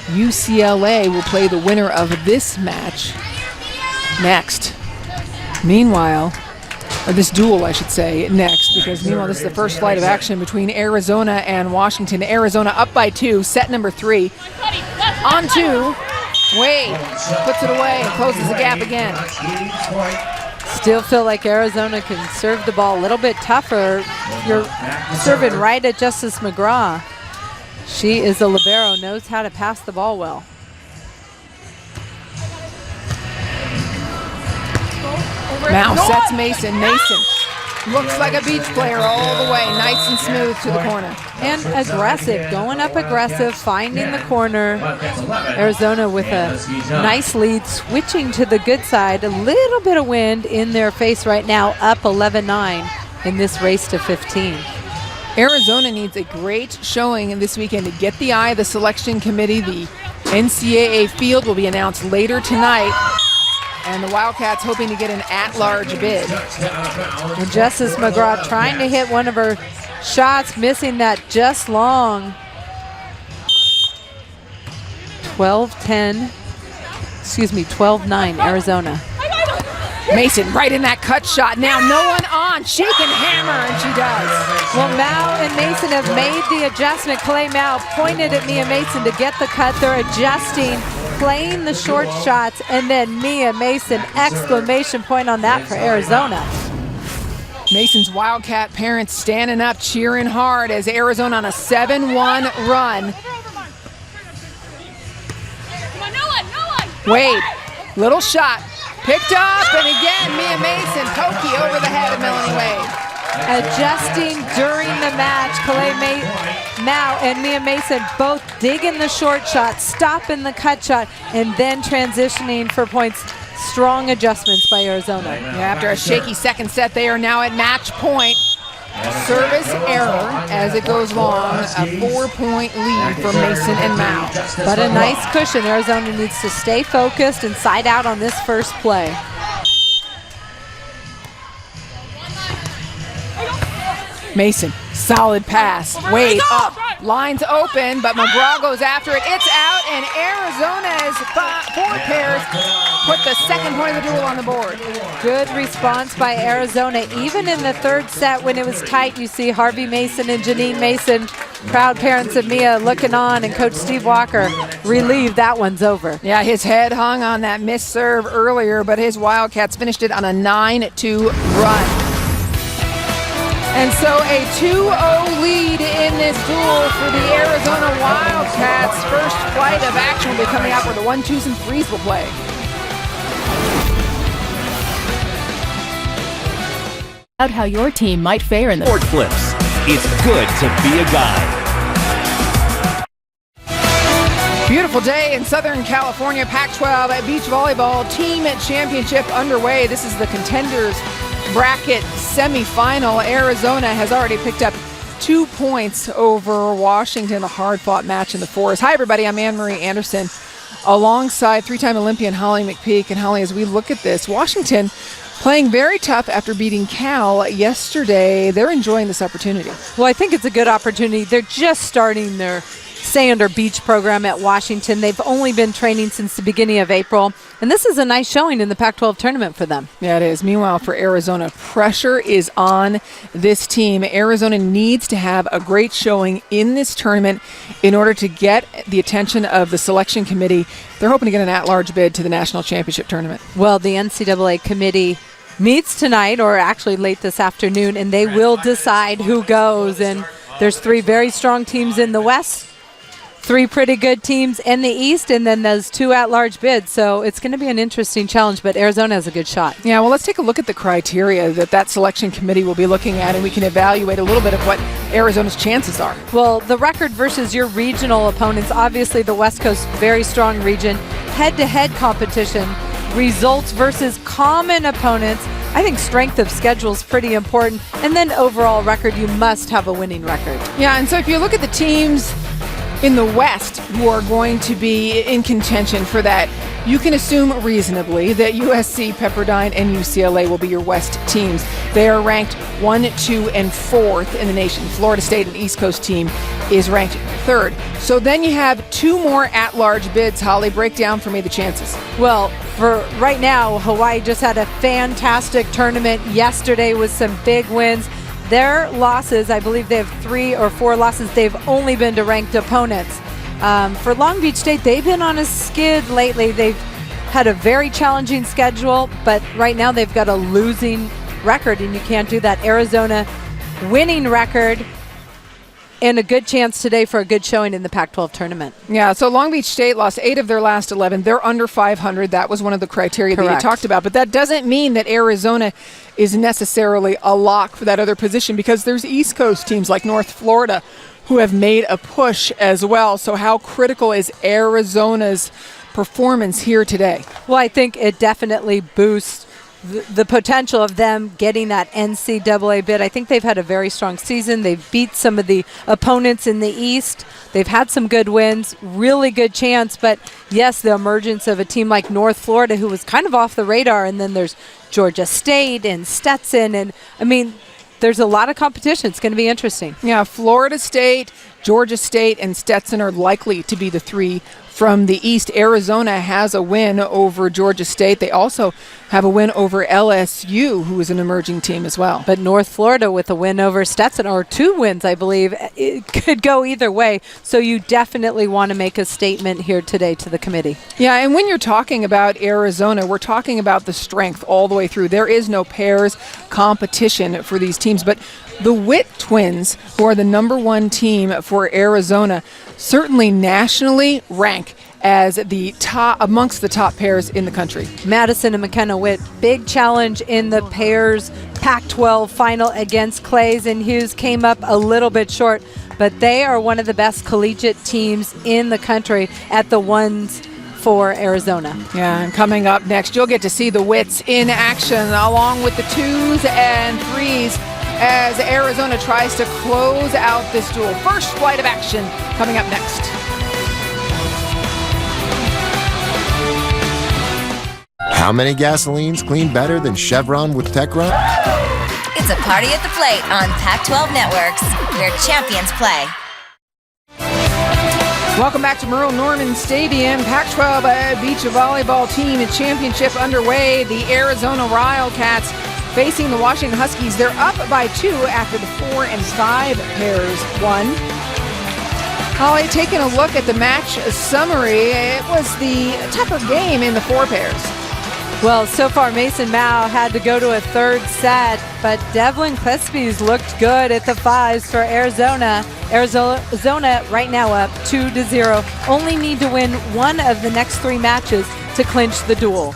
UCLA will play the winner of this match next. Meanwhile, or this duel, I should say, next, because meanwhile, this is the first flight of action between Arizona and Washington. Arizona up by 2, set number 3. On 2, Wade puts it away and closes the gap again. Still feel like Arizona can serve the ball a little bit tougher. You're serving right at Justice McGraw. She is a libero, knows how to pass the ball well. Now sets Mason. Mason looks like a beach player all the way. Nice and smooth to the corner. And aggressive, going up aggressive, finding the corner. Arizona with a nice lead, switching to the good side. A little bit of wind in their face right now, up 11-9 in this race to 15. Arizona needs a great showing this weekend to get the eye of the selection committee. The NCAA field will be announced later tonight, and the Wildcats hoping to get an at-large bid. And Justice McGraw trying to hit one of her shots, missing that just long. 12-9, Arizona. Mason right in that cut shot. Now no one on. Shake and hammer, and she does. Well, Mao and Mason have made the adjustment. Clay Mao pointed at Mia Mason to get the cut. They're adjusting, playing the short shots, and then Mia Mason, exclamation point on that for Arizona. Mason's Wildcat parents standing up, cheering hard as Arizona on a 7-1 run. Wade, little shot, picked up, and again, Mia Mason, pokey over the head of Melanie Wade. Adjusting during the match, Calais Mao and Mia Mason both digging the short shot, stopping the cut shot, and then transitioning for points. Strong adjustments by Arizona. Yeah, after a shaky second set, they are now at match point. Service error as it goes long, a 4-point lead for Mason and Mao. But a nice cushion. Arizona needs to stay focused and side out on this first play. Mason, solid pass. Wade up, lines open, but McGraw goes after it. It's out, and Arizona's 4 pairs put the second point of the duel on the board. Good response by Arizona. Even in the third set when it was tight, you see Harvey Mason and Janine Mason, proud parents of Mia, looking on, and Coach Steve Walker relieved that one's over. Yeah, his head hung on that missed serve earlier, but his Wildcats finished it on a 9-2 run. And so a 2-0 lead in this duel for the Arizona Wildcats. First flight of action will be coming up where the 1, 2s, and 3s will play. About how your team might fare in the Sport Flips. It's good to be a guy. Beautiful day in Southern California. Pac-12 beach volleyball team championship underway. This is the Contenders bracket semifinal. Arizona has already picked up 2 points over Washington, a hard-fought match in the fours. Hi, everybody. I'm Anne-Marie Anderson alongside 3-time Olympian Holly McPeak. And Holly, as we look at this, Washington playing very tough after beating Cal yesterday. They're enjoying this opportunity. Well, I think it's a good opportunity. They're just starting their Sand or Beach program at Washington. They've only been training since the beginning of April, and this is a nice showing in the Pac-12 tournament for them. Yeah, it is. Meanwhile, for Arizona, pressure is on this team. Arizona needs to have a great showing in this tournament in order to get the attention of the selection committee. They're hoping to get an at-large bid to the national championship tournament. Well, the NCAA committee meets tonight, or actually late this afternoon, and they will decide who goes. And There's 3 very strong teams in the West, 3 pretty good teams in the East, and then those 2 at-large bids. So it's going to be an interesting challenge, but Arizona has a good shot. Yeah, well, let's take a look at the criteria that selection committee will be looking at, and we can evaluate a little bit of what Arizona's chances are. Well, the record versus your regional opponents, obviously the West Coast, very strong region. Head-to-head competition, results versus common opponents. I think strength of schedule is pretty important. And then overall record, you must have a winning record. Yeah, and so if you look at the teams in the West who are going to be in contention for that, you can assume reasonably that USC, Pepperdine, and UCLA will be your West teams. They are ranked 1, 2, and 4th in the nation. Florida State, an East Coast team, is ranked 3rd. So then you have 2 more at-large bids. Holly, break down for me the chances. Well, for right now, Hawaii just had a fantastic tournament yesterday with some big wins. Their losses, I believe they have 3 or 4 losses. They've only been to ranked opponents. For Long Beach State, they've been on a skid lately. They've had a very challenging schedule, but right now they've got a losing record, and you can't do that. Arizona winning record and a good chance today for a good showing in the Pac-12 tournament. Yeah, so Long Beach State lost 8 of their last 11. They're under 500. That was one of the criteria that you talked about. But that doesn't mean that Arizona is necessarily a lock for that other position, because there's East Coast teams like North Florida who have made a push as well. So how critical is Arizona's performance here today? Well, I think it definitely boosts the potential of them getting that NCAA bid. I think they've had a very strong season. They've beat some of the opponents in the East. They've had some good wins, really good chance. But yes, the emergence of a team like North Florida, who was kind of off the radar, and then there's Georgia State and Stetson, and I mean, there's a lot of competition. It's going to be interesting. Yeah, Florida State, Georgia State, and Stetson are likely to be the 3 from the East. Arizona has a win over Georgia State. They also have a win over LSU, who is an emerging team as well. But North Florida with a win over Stetson, or 2 wins, I believe. It could go either way. So you definitely want to make a statement here today to the committee. Yeah, and when you're talking about Arizona, we're talking about the strength all the way through. There is no pairs competition for these teams, but the Witt twins, who are the number 1 team for Arizona, certainly nationally rank as the top amongst the top pairs in the country. Madison and McKenna Witt, big challenge in the pairs Pac-12 final against Clays and Hughes, came up a little bit short, but they are one of the best collegiate teams in the country at the ones for Arizona. Yeah, and coming up next, you'll get to see the Witts in action along with the 2s and 3s as Arizona tries to close out this duel. First flight of action coming up next. How many gasolines clean better than Chevron with Techron? It's a party at the plate on Pac-12 Networks, where champions play. Welcome back to Merle Norman Stadium. Pac-12 beach volleyball team championship underway. The Arizona Wildcats facing the Washington Huskies. They're up by 2 after the 4 and 5 pairs won. Holly, taking a look at the match summary, it was the tougher game in the 4 pairs. Well, so far Mason Mao had to go to a 3rd set, but Devlin Klespies looked good at the 5s for Arizona. Arizona right now up 2-0. Only need to win 1 of the next 3 matches to clinch the duel.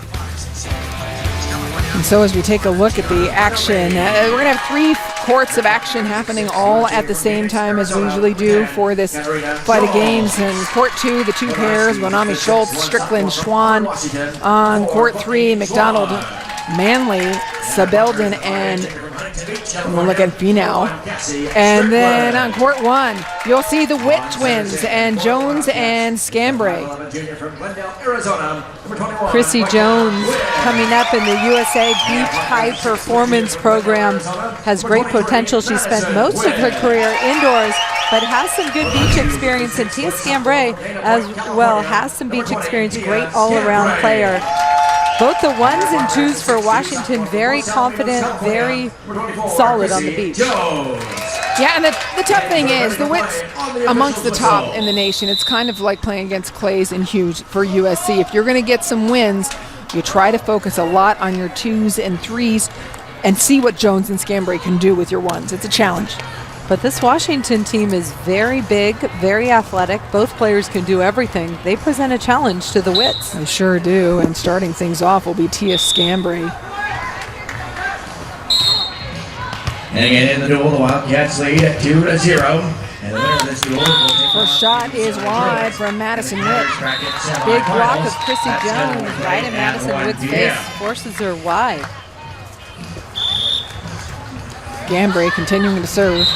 And so as we take a look at the action, we're going to have 3 courts of action happening all at the same time as we usually do for this flight of games. And court 2, the 2 pairs, Wanami Schultz, Strickland, Schwann. On court 3, McDonald, Manley, Sabelden, and we'll look at Finau. And then on court 1, you'll see the Witt twins and Jones and Scambray. Chrissy Jones coming up in the USA Beach High Performance Program, has great potential. She spent most of her career indoors, but has some good beach experience. And Tia Scambray as well has some beach experience, great all-around player. Both the 1s and 2s for Washington, very confident, very solid on the beach. Yeah, and the tough thing is, the Witts amongst the top in the nation. It's kind of like playing against Clays and Hughes for USC. If you're going to get some wins, you try to focus a lot on your 2s and 3s and see what Jones and Scambray can do with your 1s. It's a challenge. But this Washington team is very big, very athletic. Both players can do everything. They present a challenge to the Wits. They sure do. And starting things off will be Tia Scambray. And again in the duel, the Wildcats lead at 2-0. And the winner of this duel will take First shot is wide from Madison Witt. Big block of Chrissy Jones right in Madison Witt's face, forces her wide. Scambray continuing to serve.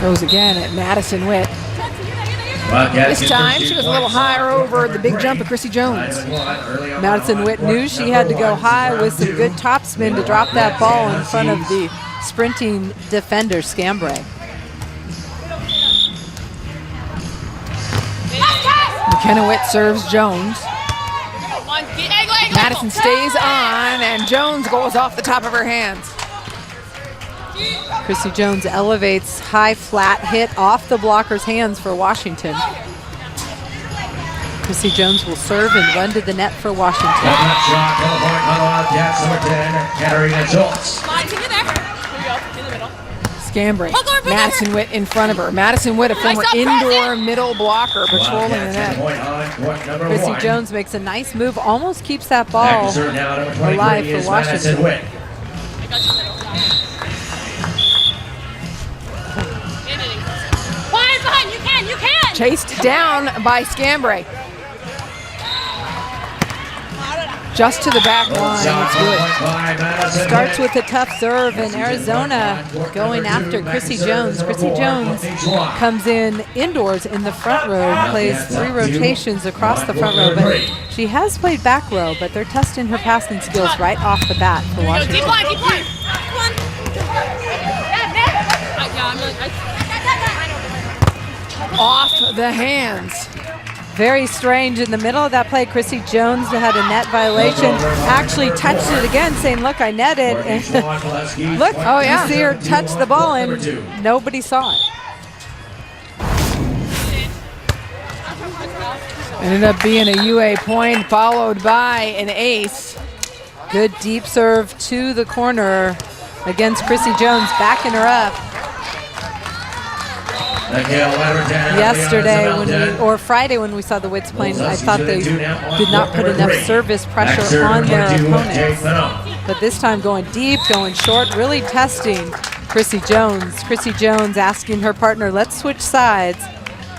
Goes again at Madison Witt. This time she was a little higher over the big jump of Chrissy Jones. Madison Witt knew she had to go high with some good topspin to drop that ball in front of the sprinting defender, Scambray. McKenna Witt serves Jones. Madison stays on, and Jones goes off the top of her hands. Chrissy Jones elevates high flat hit off the blocker's hands for Washington. Chrissy Jones will serve and run to the net for Washington. Scambray, Madison Witt in front of her. Madison Witt, a former indoor middle blocker, patrolling the net. Chrissy Jones makes a nice move, almost keeps that ball alive for Washington. You can! Chased down by Scambray. Just to the back line, it's good. Starts with a tough serve, and Arizona going after Chrissy Jones. Chrissy Jones comes in indoors in the front row, plays 3 rotations across the front row, but she has played back row, but they're testing her passing skills right off the bat for Washington. Keep playing, keep playing. Come on. Off the hands. Very strange. In the middle of that play, Chrissy Jones had a net violation, actually touched it again, saying, look, I netted. And look, you see her touch the ball, and nobody saw it. Ended up being a UA point, followed by an ace. Good deep serve to the corner against Chrissy Jones, backing her up. Yesterday, or Friday when we saw the Wits playing, I thought they did not put enough service pressure on their opponents. But this time going deep, going short, really testing Chrissy Jones. Chrissy Jones asking her partner, let's switch sides,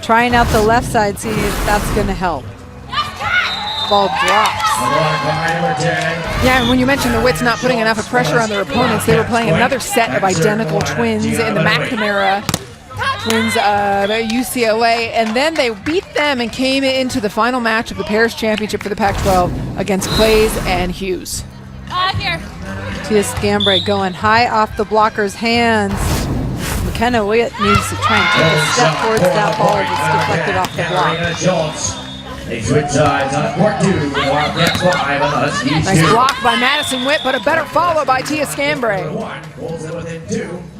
trying out the left side, see if that's going to help. Ball drops. Yeah, and when you mentioned the Wits not putting enough of pressure on their opponents, they were playing another set of identical twins in the McNamara Twins of UCLA, and then they beat them and came into the final match of the pairs championship for the Pac-12 against Clays and Hughes. Here. Tia Scambray going high off the blocker's hands. McKenna Witt needs to try and take a step towards that ball that's deflected off the block. They switch sides on court 2. Wildcats 5 on the Huskies 2. Nice block by Madison Witt, but a better follow by Tia Scambray.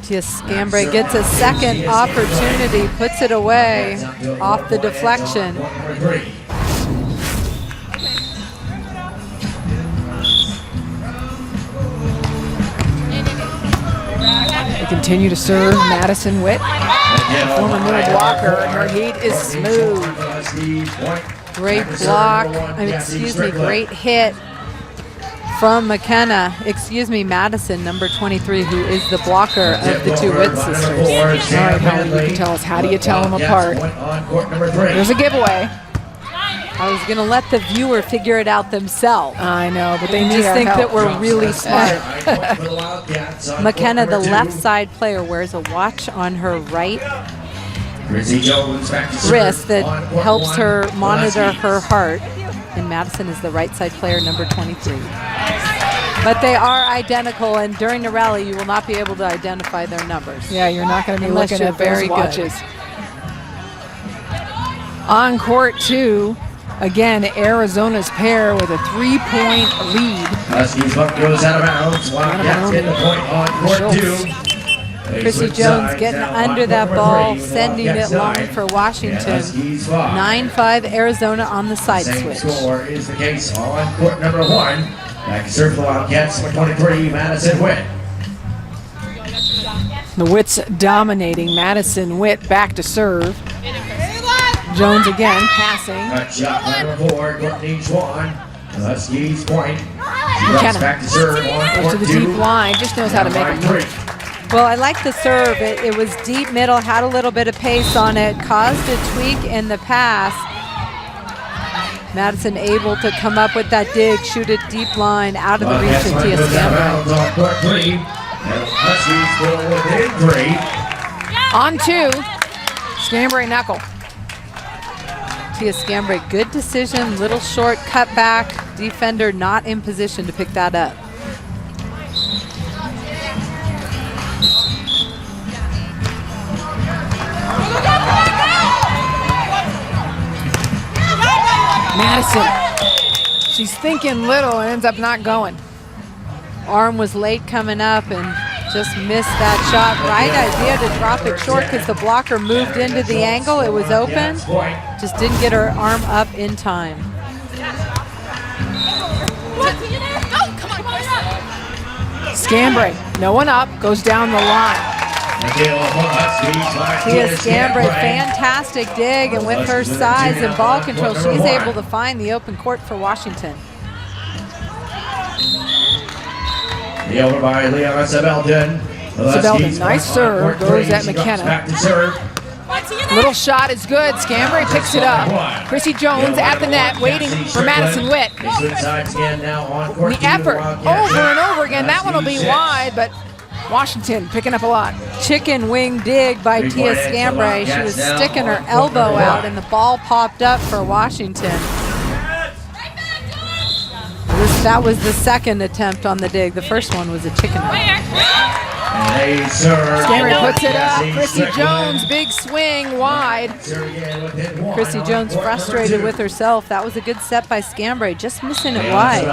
Tia Scambray gets a second opportunity, puts it away off the deflection. They continue to serve Madison Witt, former middle blocker, and her heat is smooth. Great block, great hit from Madison, number 23, who is the blocker of the 2 Witt sisters. All right, Helen, you can tell us, how do you tell them apart? There's a giveaway. I was going to let the viewer figure it out themselves. I know, but they just think help. that we're really smart. McKenna, the left side player, wears a watch on her right wrist that helps her monitor her heart, and Madison is the right side player, number 23. But they are identical, and during the rally you will not be able to identify their numbers. Yeah, you're not going to be unless looking you're at those very watches. On court 2, again, Arizona's pair with a 3-point lead. Huskies puck goes out of bounds. Wildcats get the point on court 2. Chrissy Jones getting under that ball, sending it long for Washington. 9-5 Arizona on the side switch. Score is the case on court number 1. Back to serve the Wildcats, number 23, Madison Witt. The Witts dominating. Madison Witt back to serve. Jones again passing. Shot by number 4, Courtney Schwan. Huskies point. McKenna Back to serve goes to the deep line. Just knows how to make it move. Well, I like the serve. It was deep middle, had a little bit of pace on it, caused a tweak in the pass. Madison able to come up with that dig, shoot it deep line out of the reach of Tia Scambray. On 2, Scambray knuckle. Tia Scambray, good decision, little short cutback. Defender not in position to pick that up. Madison, she's thinking little and ends up not going. Arm was late coming up and just missed that shot. Right idea to drop it short because the blocker moved into the angle. It was open. Just didn't get her arm up in time. Scambray, no one up, goes down the line. Tia Scambray, fantastic dig, and with her size and ball control, she's able to find the open court for Washington. The over by Leona Sebelden. Sebelden, nice serve, goes at McKenna. Back to serve. Little shot is good. Scambray picks it up. Chrissy Jones at the net, waiting for Madison Witt. The effort over and over again. That one will be wide, but Washington picking up a lot. Chicken wing dig by Tia Scambray. She was sticking her elbow out, and the ball popped up for Washington. That was the second attempt on the dig. The first one was a chicken wing. Scambray puts it up. Chrissy Jones, big swing, wide. Chrissy Jones frustrated with herself. That was a good set by Scambray, just missing it wide.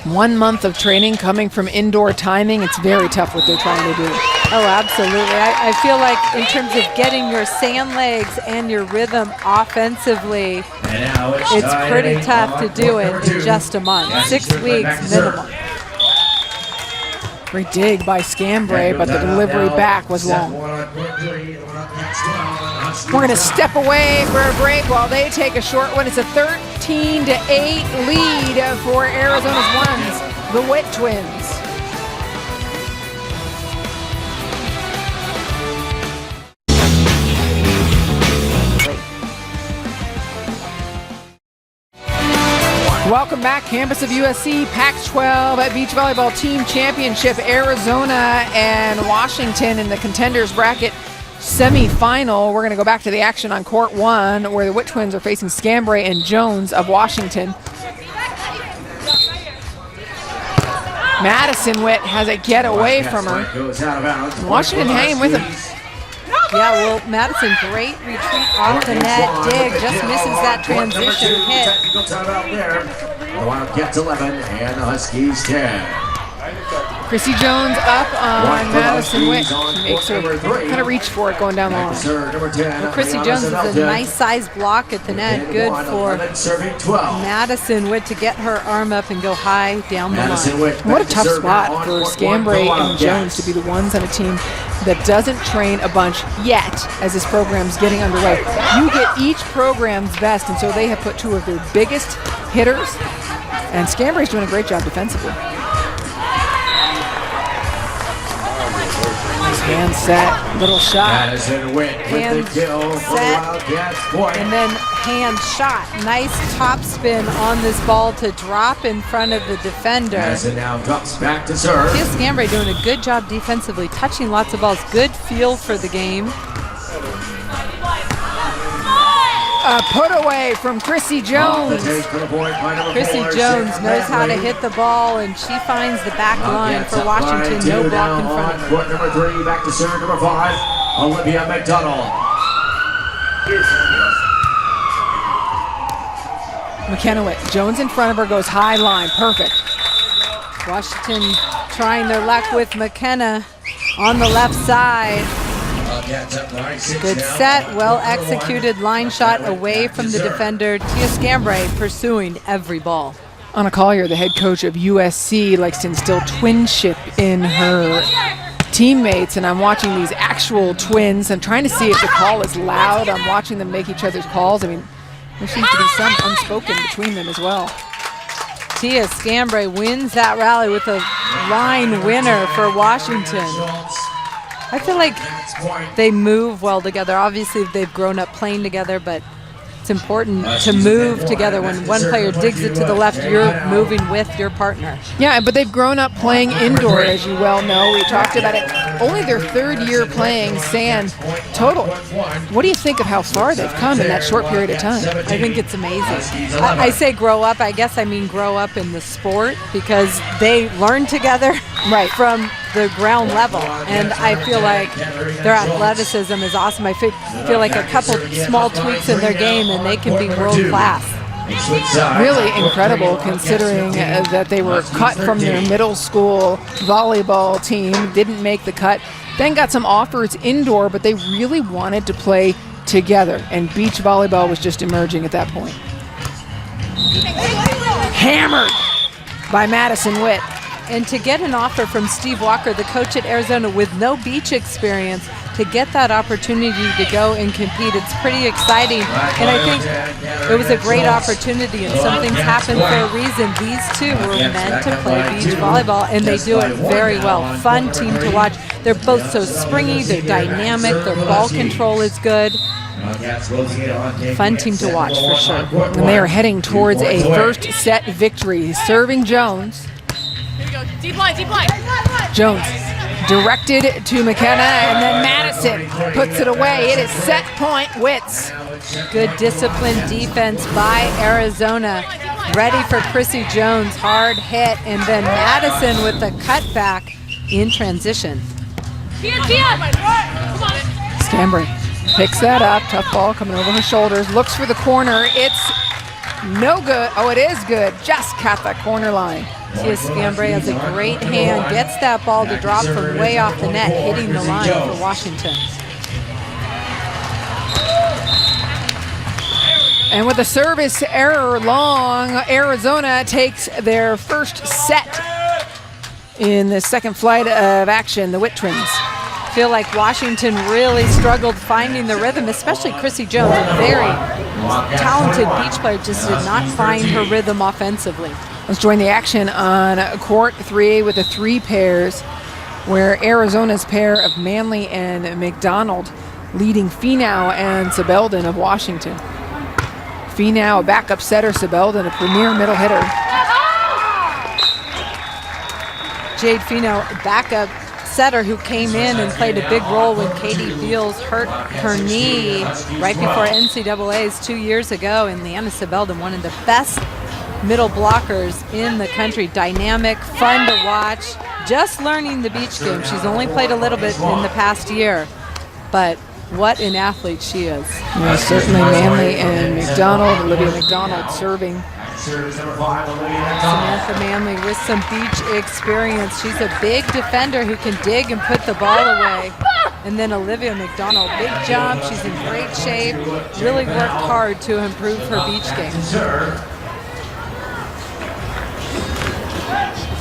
1 month of training coming from indoor timing. It's very tough what they're trying to do. Oh, absolutely. I feel like in terms of getting your sand legs and your rhythm offensively, it's pretty tough to do it in just a month. 6 weeks minimum. Great dig by Scambray, but the delivery back was long. We're going to step away for a break while they take a short one. It's a 13-8 lead for Arizona's ones, the Witt Twins. Welcome back, campus of USC, Pac-12 at Beach Volleyball Team Championship, Arizona and Washington in the Contenders Bracket semifinal. We're going to go back to the action on court 1 where the Witt Twins are facing Scambray and Jones of Washington. Madison Witt has a get away from her. Washington hanging with him. Yeah, well, Madison, great retreat off the net dig, just misses that transition hit. The Wildcats 11 and the Huskies 10. Chrissy Jones up on Madison Witt. She makes her kind of reach for it going down the line. Well, Chrissy Jones is a nice size block at the net. Good for Madison Witt to get her arm up and go high down the line. What a tough spot for Scambray and Jones to be the ones on a team that doesn't train a bunch yet as this program's getting underway. You get each program's best, and so they have put 2 of their biggest hitters, and Scambray's doing a great job defensively. Hand set, little shot. Hand set, and then hand shot. Nice top spin on this ball to drop in front of the defender. Madison now drops back to serve. Tia Scambray doing a good job defensively, touching lots of balls. Good feel for the game. A put away from Chrissy Jones. Chrissy Jones knows how to hit the ball, and she finds the back line for Washington. No block in front of her. Court number 3, back to serve number 5, Olivia McDonald. McKenna Witt. Jones in front of her, goes high line. Perfect. Washington trying their luck with McKenna on the left side. Good set, well executed line shot away from the defender. Tia Scambray pursuing every ball. Anna Collier, the head coach of USC, likes to instill twinship in her teammates, and I'm watching these actual twins. I'm trying to see if the call is loud. I'm watching them make each other's calls. I mean, there seems to be some unspoken between them as well. Tia Scambray wins that rally with a line winner for Washington. I feel like they move well together. Obviously, they've grown up playing together, but it's important to move together. When one player digs it to the left, you're moving with your partner. Yeah, but they've grown up playing indoor, as you well know. We talked about it. Only their third year playing sand total. What do you think of how far they've come in that short period of time? I think it's amazing. I say grow up. I guess I mean grow up in the sport, because they learn together from the ground level. And I feel like their athleticism is awesome. I feel like a couple small tweaks in their game and they can be world class. Really incredible, considering that they were cut from their middle school volleyball team, didn't make the cut, then got some offers indoor, but they really wanted to play together, and beach volleyball was just emerging at that point. Hammered by Madison Witt. And to get an offer from Steve Walker, the coach at Arizona, with no beach experience, to get that opportunity to go and compete, it's pretty exciting. And I think it was a great opportunity, and something's happened for a reason. These two were meant to play beach volleyball, and they do it very well. Fun team to watch. They're both so springy, they're dynamic, their ball control is good. Fun team to watch for sure. And they are heading towards a first set victory. Serving Jones. Here we go. Deep line, deep line. Jones directed to McKenna, and then Madison puts it away. It is set point Wits. Good disciplined defense by Arizona. Ready for Chrissy Jones. Hard hit, and then Madison with the cutback in transition. Scambray picks that up. Tough ball coming over her shoulders. Looks for the corner. It's no good. Oh, it is good. Just caught that corner line. Tia Scambray has a great hand. Gets that ball to drop from way off the net, hitting the line for Washington. And with a service error long, Arizona takes their first set in the second flight of action, the Witt twins. I feel like Washington really struggled finding the rhythm, especially Chrissy Jones, a very talented beach player, just did not find her rhythm offensively. Let's join the action on court 3A with the three pairs, where Arizona's pair of Manley and McDonald leading Finau and Sebeldon of Washington. Finau, a backup setter, Sebeldon, a premier middle hitter. Jade Finau, backup setter who came in and played a big role when Katie Fields hurt her knee right before NCAA's 2 years ago. And Leanna Sebeldon, one of the best middle blockers in the country. Dynamic, fun to watch, just learning the beach game. She's only played a little bit in the past year, but what an athlete she is. Yeah, certainly Manley and McDonald, Olivia McDonald serving. Samantha Manley with some beach experience. She's a big defender who can dig and put the ball away. And then Olivia McDonald, big jump. She's in great shape. Really worked hard to improve her beach game.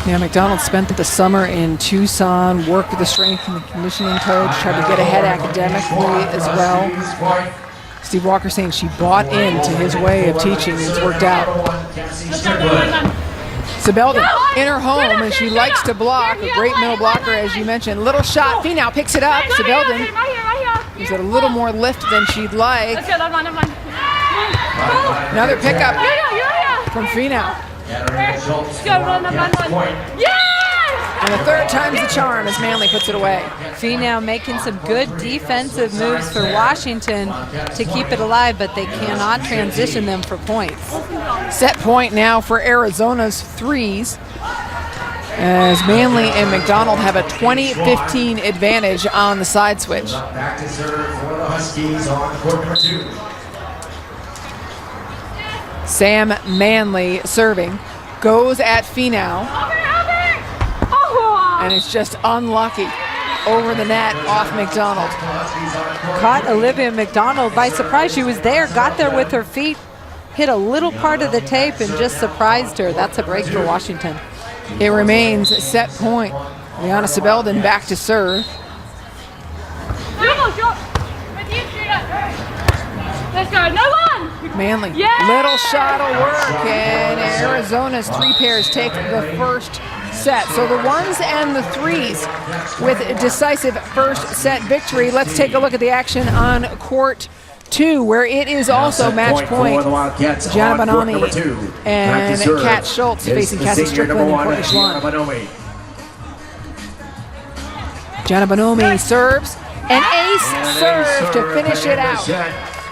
Yeah, McDonald spent the summer in Tucson, worked with the strength and conditioning coach, tried to get ahead academically as well. Steve Walker saying she bought into his way of teaching, and it's worked out. Sebeldon in her home, and she likes to block. A great middle blocker, as you mentioned. Little shot. Finau picks it up. Sebeldon gives it a little more lift than she'd like. Another pickup from Finau. And the third time's the charm as Manley puts it away. Finau making some good defensive moves for Washington to keep it alive, but they cannot transition them for points. Set point now for Arizona's threes, as Manley and McDonald have a 20-15 advantage on the side switch. Back to serve for the Huskies on court number 2. Sam Manley serving, goes at Finau, and it's just unlucky. Over the net, off McDonald. Caught Olivia McDonald by surprise. She was there, got there with her feet, hit a little part of the tape and just surprised her. That's a break for Washington. It remains a set point. Liana Sibelden back to serve. Let's go. No one. Manley, Yeah! little shot will work, and Arizona's three pairs take the first set. So the ones and the threes with a decisive first set victory. Let's take a look at the action on court 2, where it is also match point. Gianna Bonomi and Kat Schultz facing Cassie Strickland and Courtney Schwann. Gianna Bonomi serves, an ace serve to finish it out.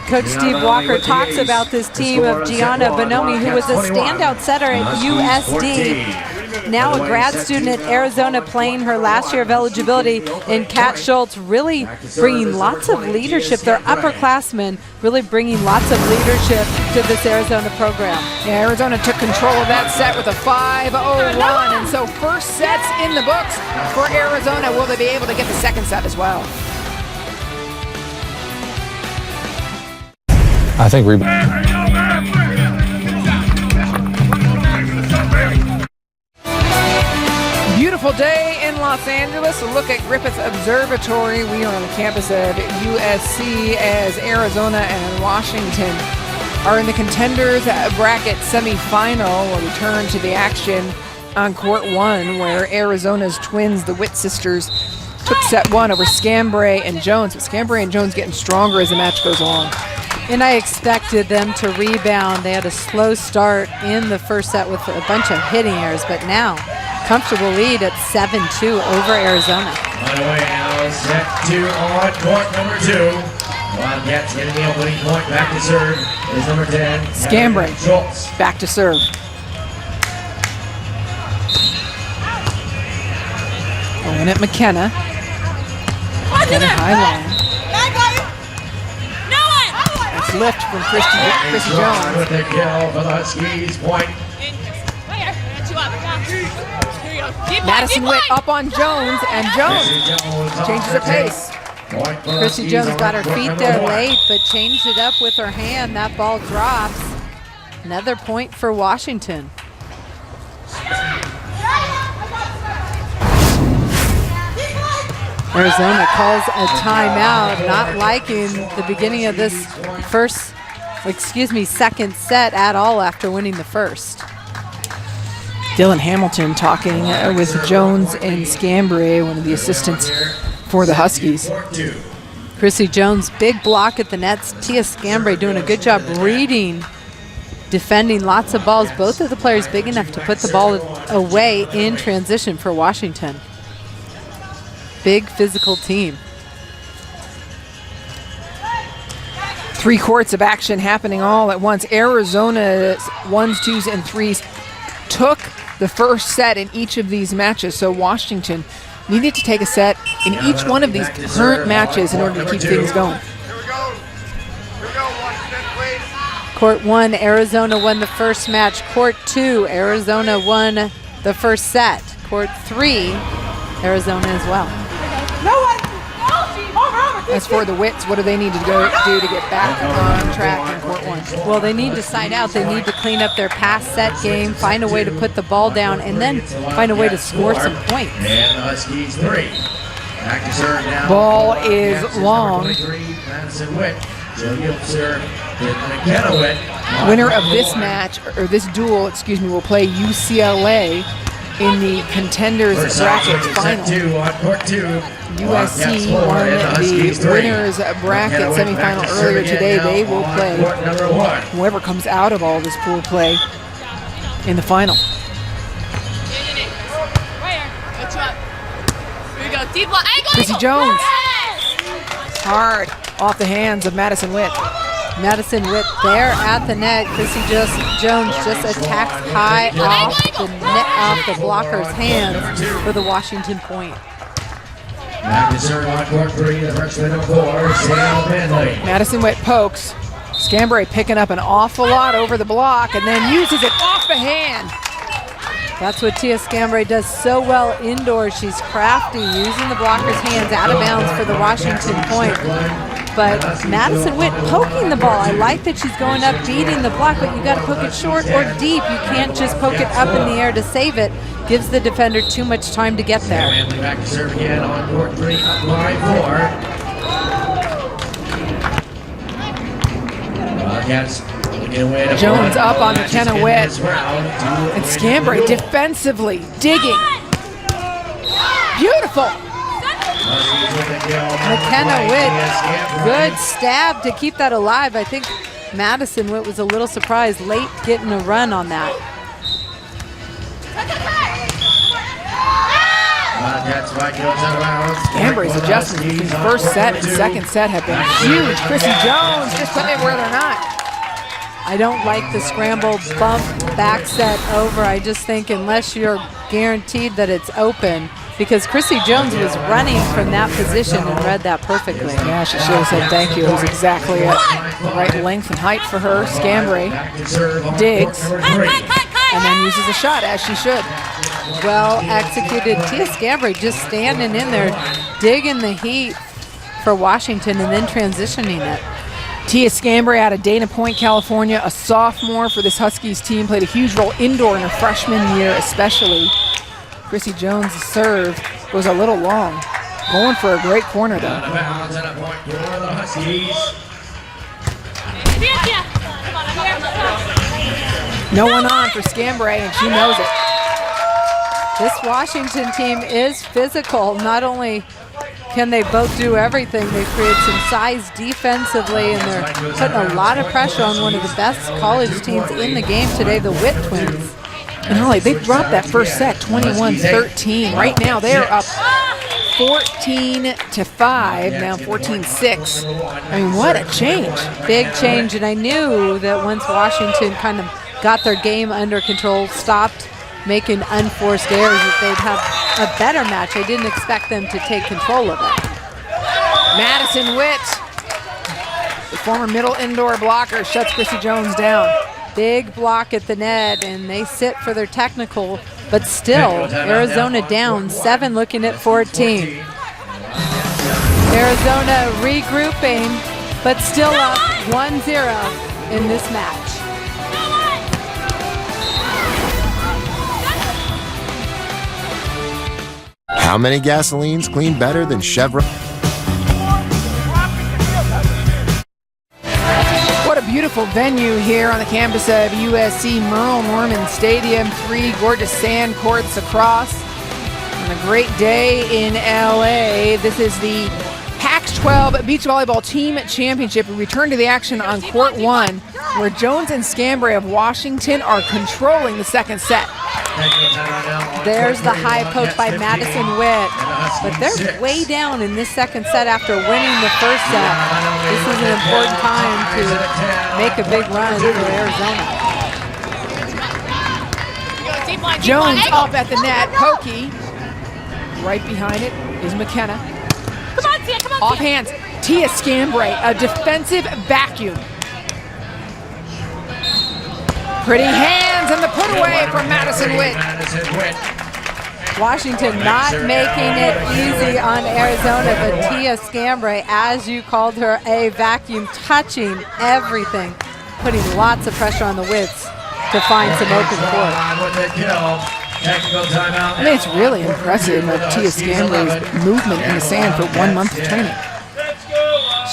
Coach Steve Walker talks about this team of Gianna Bonomi, who was a standout setter at USD, now a grad student at Arizona playing her last year of eligibility, and Kat Schultz really bringing lots of leadership. They're upperclassmen, really bringing lots of leadership to this Arizona program. Yeah, Arizona took control of that set with a 5-0-1, and so first set's in the books for Arizona. Will they be able to get the second set as well? I think Beautiful day in Los Angeles. A look at Griffith Observatory. We are on the campus of USC as Arizona and Washington are in the Contenders Bracket semifinal. We'll return to the action on court 1, where Arizona's twins, the Witt sisters, took set 1 over Scambray and Jones. But Scambray and Jones getting stronger as the match goes along. And I expected them to rebound. They had a slow start in the first set with a bunch of hitting errors, but now comfortable lead at 7-2 over Arizona. By the way, now set 2 on court number 2. Wildcats getting the opening point. Back to serve is number 10. Scambray Schultz. back to serve. Going at McKenna. McKenna high line. Nice lift from Chrissy Jones. With the kill for the Huskies. Point. Madison Witt up on Jones, and Jones changes her pace. Chrissy Jones got her feet there late, but changed it up with her hand. That ball drops. Another point for Washington. Arizona calls a timeout, not liking the beginning of this second set at all after winning the first. Dylan Hamilton talking with Jones and Scambray, one of the assistants for the Huskies. Chrissy Jones, big block at the nets. Tia Scambray doing a good job reading, defending lots of balls. Both of the players big enough to put the ball away in transition for Washington. Big physical team. 3 courts of action happening all at once. Arizona's 1s, 2s, and 3s took the first set in each of these matches, so Washington needed to take a set in each one of these current matches in order to keep things going. Court 1, Arizona won the first match. Court 2, Arizona won the first set. Court 3, Arizona as well. As for the Wits, what do they need to do to get back on track in court 1? Well, they need to sign out. They need to clean up their past set game, find a way to put the ball down, and then find a way to score some points. And the Huskies 3. Back to serve now. Ball is long. Madison Witt. So you'll serve McKenna Witt. Winner of this match, or this duel, will play UCLA in the Contenders Bracket final. USC won the winners bracket semifinal earlier today. They will play whoever comes out of all this pool play in the final. Chrissy Jones, hard off the hands of Madison Witt. Madison Witt there at the net. Chrissy Jones just attacks high off the blocker's hands for the Washington point. Back to serve on court 3, the freshman number 4, Sam Manley. Madison Witt pokes. Scambray picking up an awful lot over the block and then uses it off the hand. That's what Tia Scambray does so well indoors. She's crafty, using the blocker's hands out of bounds for the Washington point. but Madison Witt poking the ball. I like that she's going up, beating the block, but you got to poke it short or deep. You can't just poke it up in the air to save it. Gives the defender too much time to get there. Back to serve again on court 3, up line 4. Jones up on McKenna Witt. And Scambray defensively digging. Beautiful. McKenna Witt, good stab to keep that alive. I think Madison Witt was a little surprised late getting a run on that. Scambray's adjustments between first set and second set have been huge. Chrissy Jones just putting it where they're not. I don't like the scramble bump back set over. I just think unless you're guaranteed that it's open, because Chrissy Jones was running from that position and read that perfectly. Yeah, she should have said thank you. It was exactly it. The right length and height for her. Scambray digs and then uses a shot as she should. Well executed. Tia Scambray just standing in there, digging the heat for Washington and then transitioning it. Tia Scambray out of Dana Point, California, a sophomore for this Huskies team, played a huge role indoor in her freshman year especially. Chrissy Jones' serve goes a little long. Going for a great corner though. No one on for Scambray and she knows it. This Washington team is physical. Not only can they both do everything, they create some size defensively, and they're putting a lot of pressure on one of the best college teams in the game today, the Witt twins. And Holly, they dropped that first set 21-13. Right now they're up 14-5, now 14-6. I mean, what a change. Big change, and I knew that once Washington kind of got their game under control, stopped making unforced errors, that they'd have a better match. I didn't expect them to take control of it. Madison Witt, the former middle indoor blocker, shuts Chrissy Jones down. Big block at the net, and they sit for their technical, but still, Arizona down 7, looking at 14. Arizona regrouping, but still up 1-0 in this match. How many gasolines clean better than Chevron? What a beautiful venue here on the campus of USC Merle Norman Stadium. 3 gorgeous sand courts across. On a great day in LA. This is the Pac-12 Beach Volleyball Team Championship. We return to the action on court 1, where Jones and Scambray of Washington are controlling the second set. There's the high poke by Madison Witt, but they're way down in this second set after winning the first set. This is an important time to make a big run for Arizona. Jones up at the net, pokey. Right behind it is McKenna. Come on, Tia, come on, Off hands, Tia Scambray, a defensive vacuum. Pretty hands and the put away from Madison Witt. Washington not making it easy on Arizona, but Tia Scambray, as you called her, a vacuum, touching everything, putting lots of pressure on the Witts to find some open court. I mean, it's really impressive of Tia Scambray's movement in the sand for 1 month of training.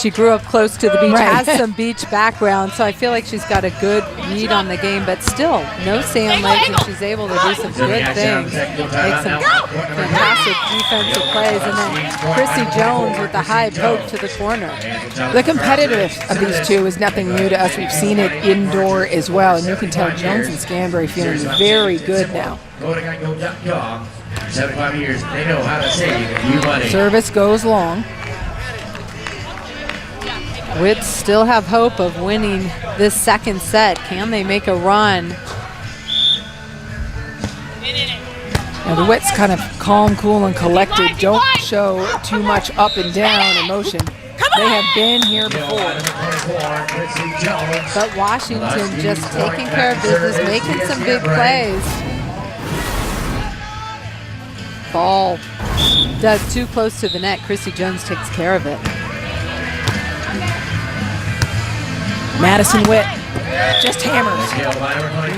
She grew up close to the beach, Right. has some beach background, so I feel like she's got a good read on the game, but still, no sand legs, and she's able to do some good things, make some fantastic defensive plays, and then Chrissy Jones with the high poke to the corner. The competitiveness of these two is nothing new to us. We've seen it indoor as well, and you can tell Jones and Scambray feeling very good now. 75 years, they know how to save you money. Service goes long. Witts still have hope of winning this second set. Can they make a run? Now the Witts kind of calm, cool, and collected. Don't show too much up and down emotion. They have been here before. But Washington just taking care of business, making some big plays. Ball dug too close to the net. Chrissy Jones takes care of it. Madison Witt just hammers.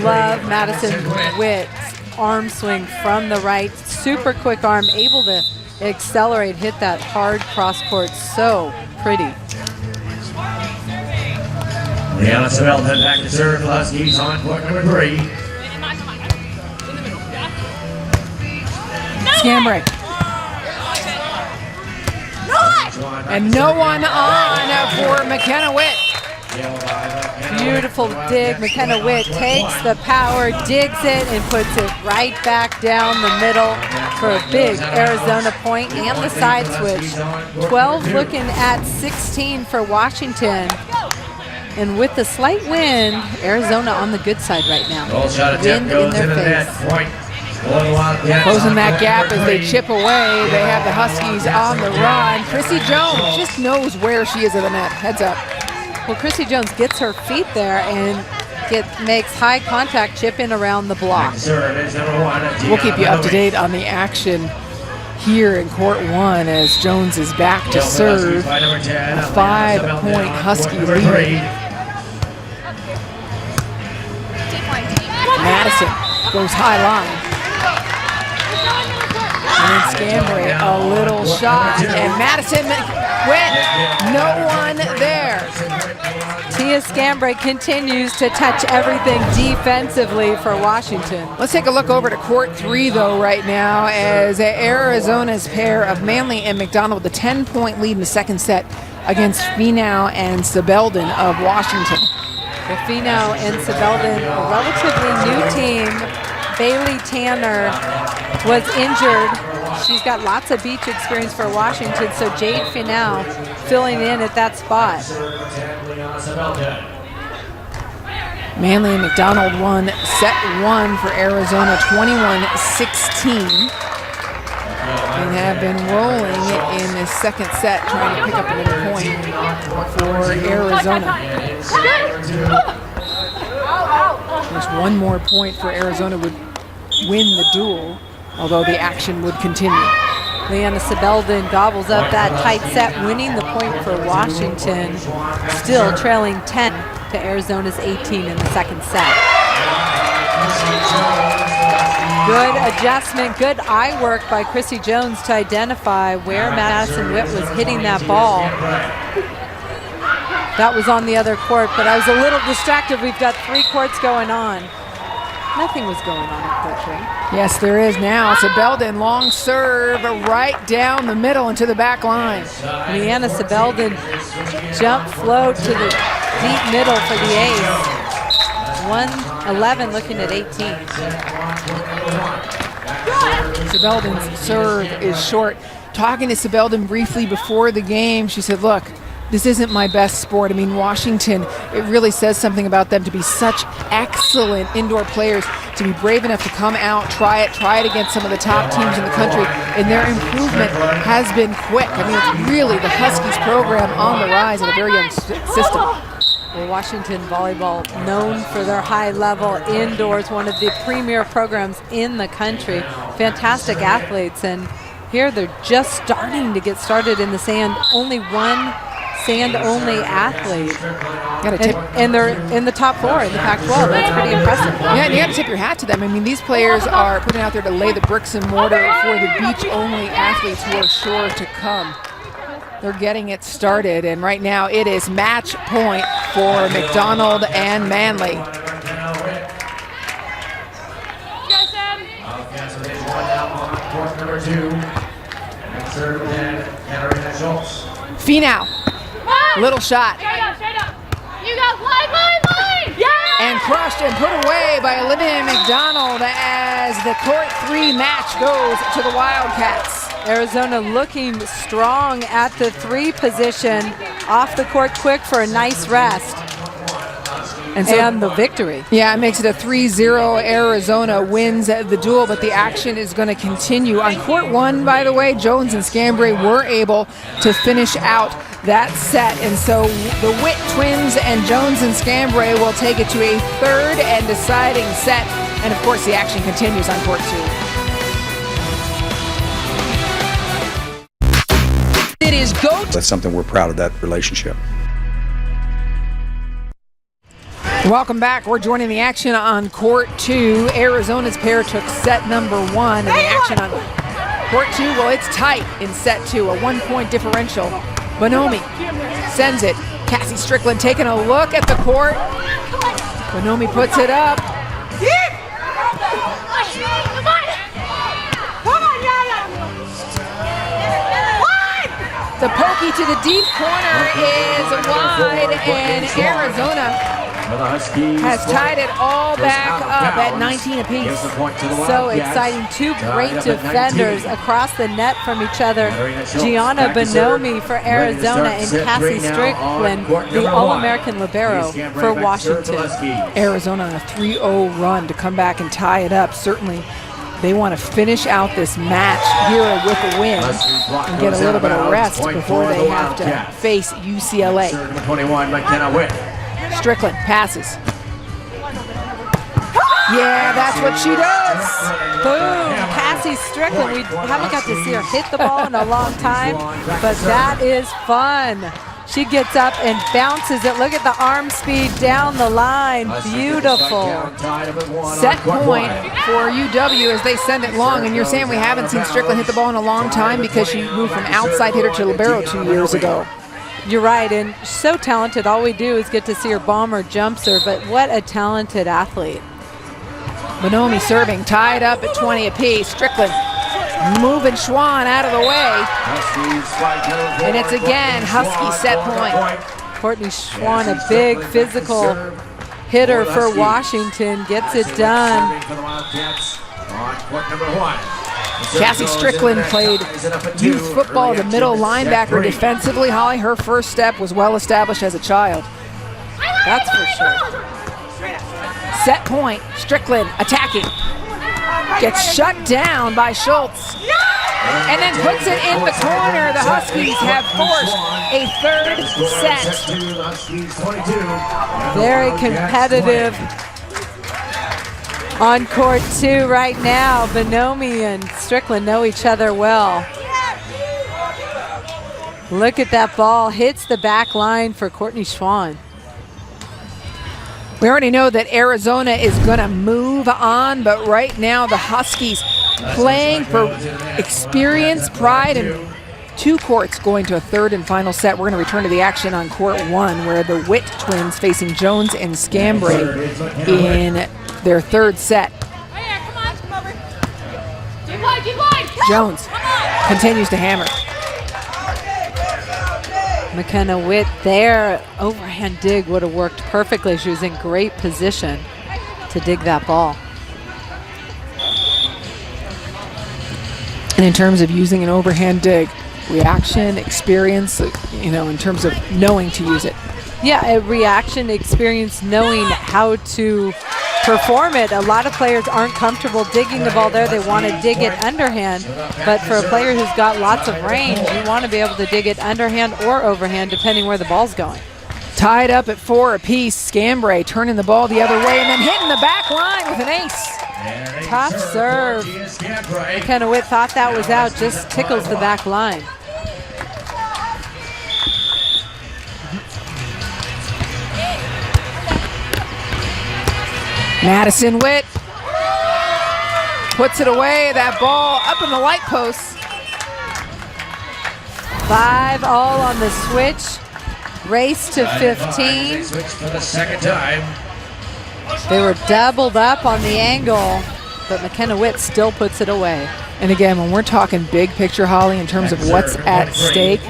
Love Madison Witt's arm swing from the right. Super quick arm, able to accelerate, hit that hard cross court. So pretty. Leanna Sebelden back to serve. Huskies on court number 3. Scambray. And no one on for McKenna Witt. Beautiful dig. McKenna Witt takes the power, digs it, and puts it right back down the middle for a big Arizona point and the side switch. 12 looking at 16 for Washington. And with the slight wind, Arizona on the good side right now. Wind in their face. Closing that gap as they chip away. They have the Huskies on the run. Chrissy Jones just knows where she is at the net. Heads up. Well, Chrissy Jones gets her feet there and makes high contact, chip in around the block. We'll keep you up to date on the action here in court 1 as Jones is back to serve. A 5-point Husky lead. Madison goes high line. And Scambray, a little shot, and Madison Witt, no one there. Tia Scambray continues to touch everything defensively for Washington. Let's take a look over to court 3, though, right now, as Arizona's pair of Manley and McDonald with a 10-point lead in the second set against Finau and Sebelden of Washington. The Finau and Sebelden, a relatively new team. Bailey Tanner was injured. She's got lots of beach experience for Washington, so Jade Finau filling in at that spot. Manley and McDonald won set 1 for Arizona, 21-16. And have been rolling in the second set, trying to pick up another point for Arizona. Just one more point for Arizona would win the duel, although the action would continue. Leanna Sebelden gobbles up that tight set, winning the point for Washington, still trailing 10 to Arizona's 18 in the second set. Good adjustment, good eye work by Chrissy Jones to identify where Madison Witt was hitting that ball. That was on the other court, but I was a little distracted. We've got 3 courts going on. Nothing was going on at court 3. Yes, there is now. Sebelden, long serve, right down the middle into the back line. Leanna Sebelden jump float to the deep middle for the ace. 111 looking at 18. Sebelden's serve is short. Talking to Sebelden briefly before the game, she said, look, this isn't my best sport. I mean, Washington, it really says something about them to be such excellent indoor players, to be brave enough to come out, try it against some of the top teams in the country, and their improvement has been quick. I mean, it's really the Huskies program on the rise in a very young system. Well, Washington volleyball, known for their high level indoors, one of the premier programs in the country. Fantastic athletes, and here they're just starting to get started in the sand. Only one sand-only athlete. And they're in the top 4 in the Pac-12. That's pretty impressive. Yeah, and you got to tip your hat to them. I mean, these players are putting out there to lay the bricks and mortar for the beach-only athletes who are sure to come. They're getting it started, and right now it is match point for McDonald and Manley. Finau, little shot. Straight up. You got line. Yeah! And crushed and put away by Olivia McDonald as the court 3 match goes to the Wildcats. Arizona looking strong at the 3 position, off the court quick for a nice rest. And the victory. Yeah, it makes it a 3-0. Arizona wins the duel, but the action is going to continue. On court 1, by the way, Jones and Scambray were able to finish out that set. And so the Witt twins and Jones and Scambray will take it to a 3rd and deciding set. And, of course, the action continues on court 2. It is GOAT. That's something we're proud of, that relationship. Welcome back. We're joining the action on court 2. Arizona's pair took set number 1. And the action on court 2, well, it's tight in set 2, a 1-point differential. Bonomi sends it. Cassie Strickland taking a look at the court. Bonomi puts it up. The pokey to the deep corner is wide, and Arizona has tied it all back up at 19 apiece. So exciting. Two great defenders across the net from each other. Gianna Bonomi for Arizona and Cassie Strickland, the All-American libero for Washington. Arizona on a 3-0 run to come back and tie it up. Certainly they want to finish out this match here with a win and get a little bit of rest before they have to face UCLA. 21, McKenna Witt. Strickland passes. Yeah, that's what she does. Boom, Cassie Strickland. We haven't got to see her hit the ball in a long time, but that is fun. She gets up and bounces it. Look at the arm speed down the line. Beautiful. Set point for UW as they send it long. And you're saying we haven't seen Strickland hit the ball in a long time because she moved from outside hitter to libero 2 years ago. You're right, and so talented. All we do is get to see her bomb or jump serve, but what a talented athlete. Bonomi serving, tied up at 20 apiece. Strickland moving Schwann out of the way. And it's again Husky set point. Courtney Schwann, a big physical hitter for Washington, gets it done. Cassie Strickland played youth football, the middle linebacker defensively. Holly, her first step was well established as a child. That's for sure. Set point, Strickland attacking. Gets shut down by Schultz. And then puts it in the corner. The Huskies have forced a third set. Very competitive on court 2 right now. Bonomi and Strickland know each other well. Look at that ball. Hits the back line for Courtney Schwann. We already know that Arizona is going to move on, but right now the Huskies playing for experience, pride, and 2 courts going to a third and final set. We're going to return to the action on court 1 where the Witt twins facing Jones and Scambray in their third set. Jones continues to hammer. McKenna Witt there. Overhand dig would have worked perfectly. She was in great position to dig that ball. And in terms of using an overhand dig, reaction, experience, in terms of knowing to use it. Yeah, a reaction, experience, knowing how to perform it. A lot of players aren't comfortable digging the ball there. They want to dig it underhand. But for a player who's got lots of range, you want to be able to dig it underhand or overhand, depending where the ball's going. Tied up at 4 apiece. Scambray turning the ball the other way and then hitting the back line with an ace. Tough serve. McKenna Witt thought that was out, just tickles the back line. Madison Witt puts it away. That ball up in the light post. 5 all on the switch. Race to 15. Switch for the second time. They were doubled up on the angle, but McKenna Witt still puts it away. And again, when we're talking big picture, Holly, in terms of what's at stake,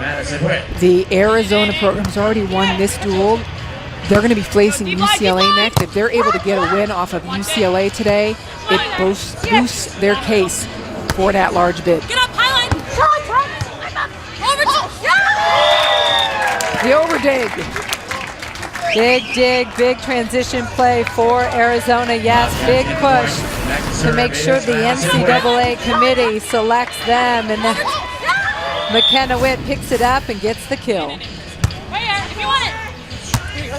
the Arizona program's already won this duel. They're going to be facing UCLA next. If they're able to get a win off of UCLA today, it boosts their case for that large bid. Get up, highlight! The overdig. Big dig, big transition play for Arizona. Yes, big push to make sure the NCAA committee selects them. And then McKenna Witt picks it up and gets the kill. Right here, if you want it.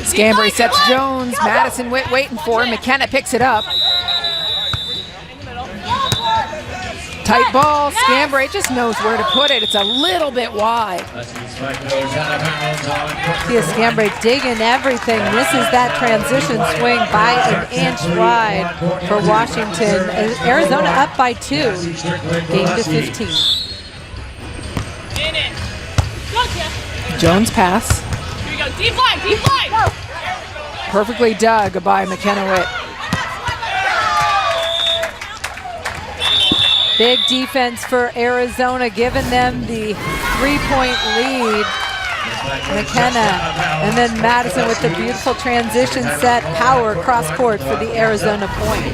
Scambray sets Jones. Madison Witt waiting for him. McKenna picks it up. Tight ball, Scambray just knows where to put it. It's a little bit wide. Tia Scambray digging everything. Misses that transition swing by an inch wide for Washington. Arizona up by 2, game to 15. Jones pass. Here we go, deep line, deep line. Perfectly dug by McKenna Witt. Big defense for Arizona, giving them the 3-point lead. McKenna, and then Madison with the beautiful transition set, power cross court for the Arizona point.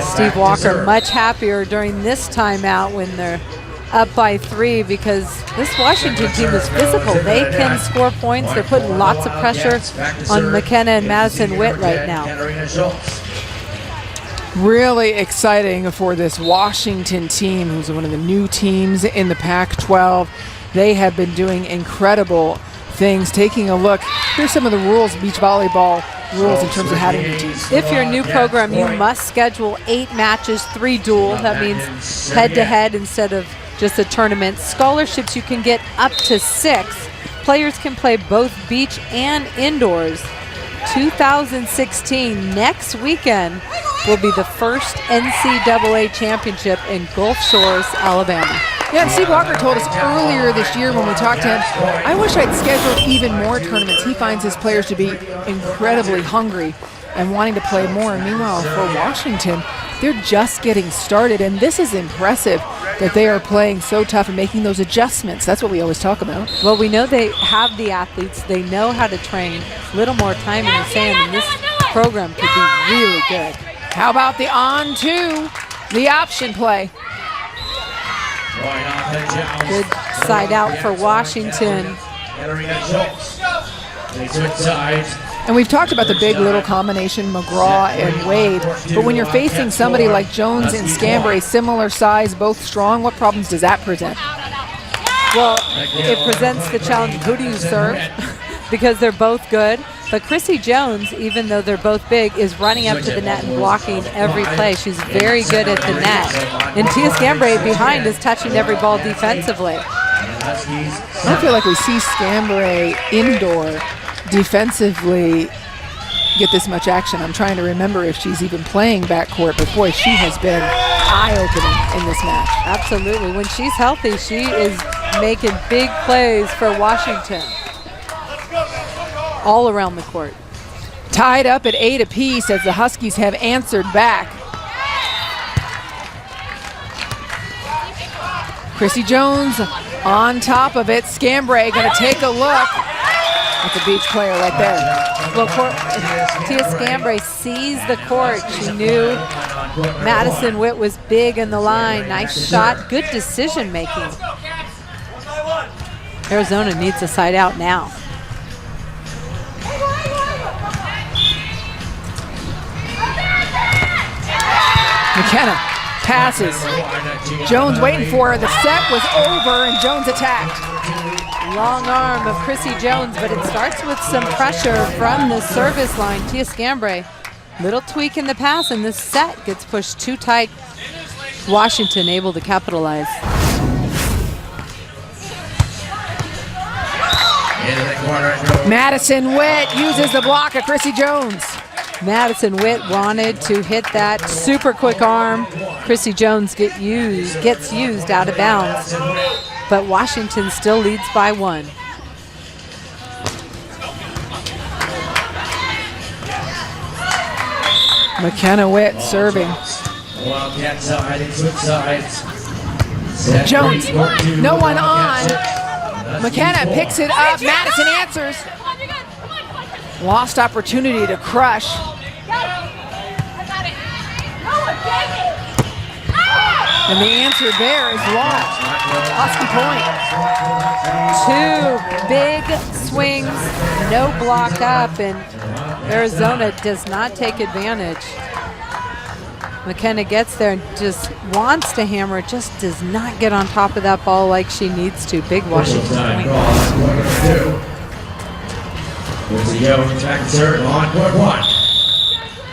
Steve Walker much happier during this timeout when they're up by 3 because this Washington team is physical. They can score points. They're putting lots of pressure on McKenna and Madison Witt right now. Really exciting for this Washington team, who's one of the new teams in the Pac-12. They have been doing incredible things. Taking a look, here's some of the rules, beach volleyball rules in terms of how to do teams. If you're a new program, you must schedule 8 matches, 3 dual. That means head-to-head instead of just a tournament. Scholarships, you can get up to 6. Players can play both beach and indoors. 2016, next weekend, will be the first NCAA championship in Gulf Shores, Alabama. Yeah, and Steve Walker told us earlier this year when we talked to him, I wish I'd scheduled even more tournaments. He finds his players to be incredibly hungry and wanting to play more. And meanwhile, for Washington, they're just getting started. And this is impressive that they are playing so tough and making those adjustments. That's what we always talk about. Well, we know they have the athletes. They know how to train. A little more time in the sand, and this program could be really good. How about the on-2, the option play? Good side out for Washington. And we've talked about the big little combination, McGraw and Wade, but when you're facing somebody like Jones and Scambray, similar size, both strong, what problems does that present? Well, it presents the challenge of who do you serve, because they're both good. But Chrissy Jones, even though they're both big, is running up to the net and blocking every play. She's very good at the net. And Tia Scambray behind is touching every ball defensively. I don't feel like we see Scambray indoor defensively get this much action. I'm trying to remember if she's even playing backcourt, but boy, she has been eye-opening in this match. Absolutely. When she's healthy, she is making big plays for Washington. All around the court. Tied up at 8 apiece as the Huskies have answered back. Chrissy Jones on top of it. Scambray going to take a look. That's a beach player right there. Well, Tia Scambray sees the court. She knew Madison Witt was big in the line. Nice shot, good decision making. Arizona needs a side out now. McKenna passes. Jones waiting for her. The set was over and Jones attacked. Long arm of Chrissy Jones, but it starts with some pressure from the service line. Tia Scambray, little tweak in the pass, and this set gets pushed too tight. Washington able to capitalize. Madison Witt uses the block of Chrissy Jones. Madison Witt wanted to hit that super quick arm. Chrissy Jones gets used out of bounds, but Washington still leads by 1. McKenna Witt serving. Jones, no one on. McKenna picks it up. Madison answers. Lost opportunity to crush. And the answer there is lost. Husky point. 2 big swings, no block up, and Arizona does not take advantage. McKenna gets there and just wants to hammer, just does not get on top of that ball like she needs to. Big Washington point.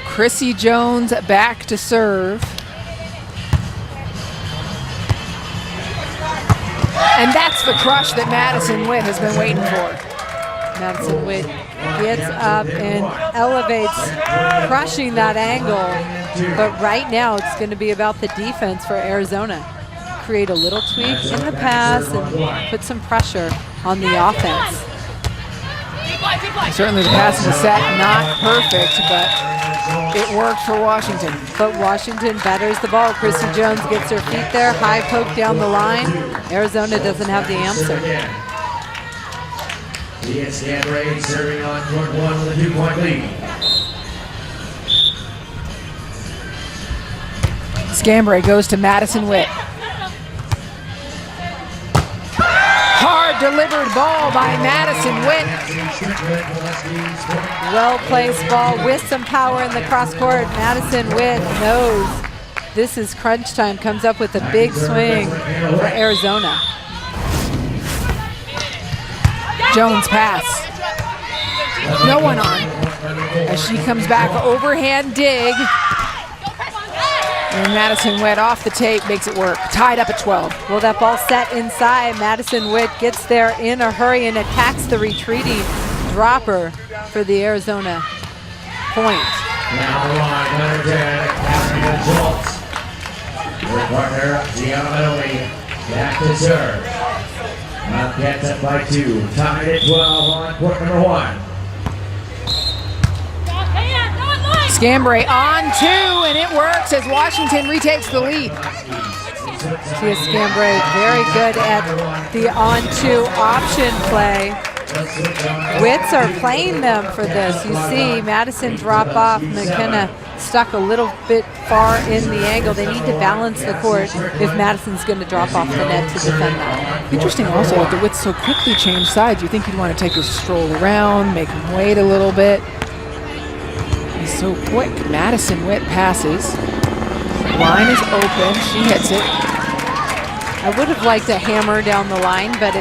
Chrissy Jones back to serve. And that's the crush that Madison Witt has been waiting for. Madison Witt gets up and elevates, crushing that angle. But right now, it's going to be about the defense for Arizona. Create a little tweak in the pass and put some pressure on the offense. Certainly the pass was set, not perfect, but it worked for Washington. But Washington batters the ball. Chrissy Jones gets her feet there, high poke down the line. Arizona doesn't have the answer. Scambray serving on court 1 with a 2-point lead. Scambray goes to Madison Witt. Hard delivered ball by Madison Witt. Well-placed ball with some power in the cross court. Madison Witt knows this is crunch time, comes up with a big swing for Arizona. Jones pass. No one on. As she comes back, overhand dig. And Madison Witt off the tape makes it work. Tied up at 12. Well, that ball set inside. Madison Witt gets there in a hurry and attacks the retreating dropper for the Arizona point. Now on, number 10, Catherine Schultz. Her partner, Gianna Medley, back to serve. Bobcats up by 2. Tied at 12 on court number 1. Scambray on 2, and it works as Washington retakes the lead. Tia Scambray very good at the on-2 option play. Wits are playing them for this. You see Madison drop off. McKenna stuck a little bit far in the angle. They need to balance the court if Madison's going to drop off the net to defend that. Interesting also that the Wits so quickly change sides. You think you'd want to take a stroll around, make him wait a little bit. He's so quick. Madison Witt passes. Line is open. She hits it. I would have liked a hammer down the line, but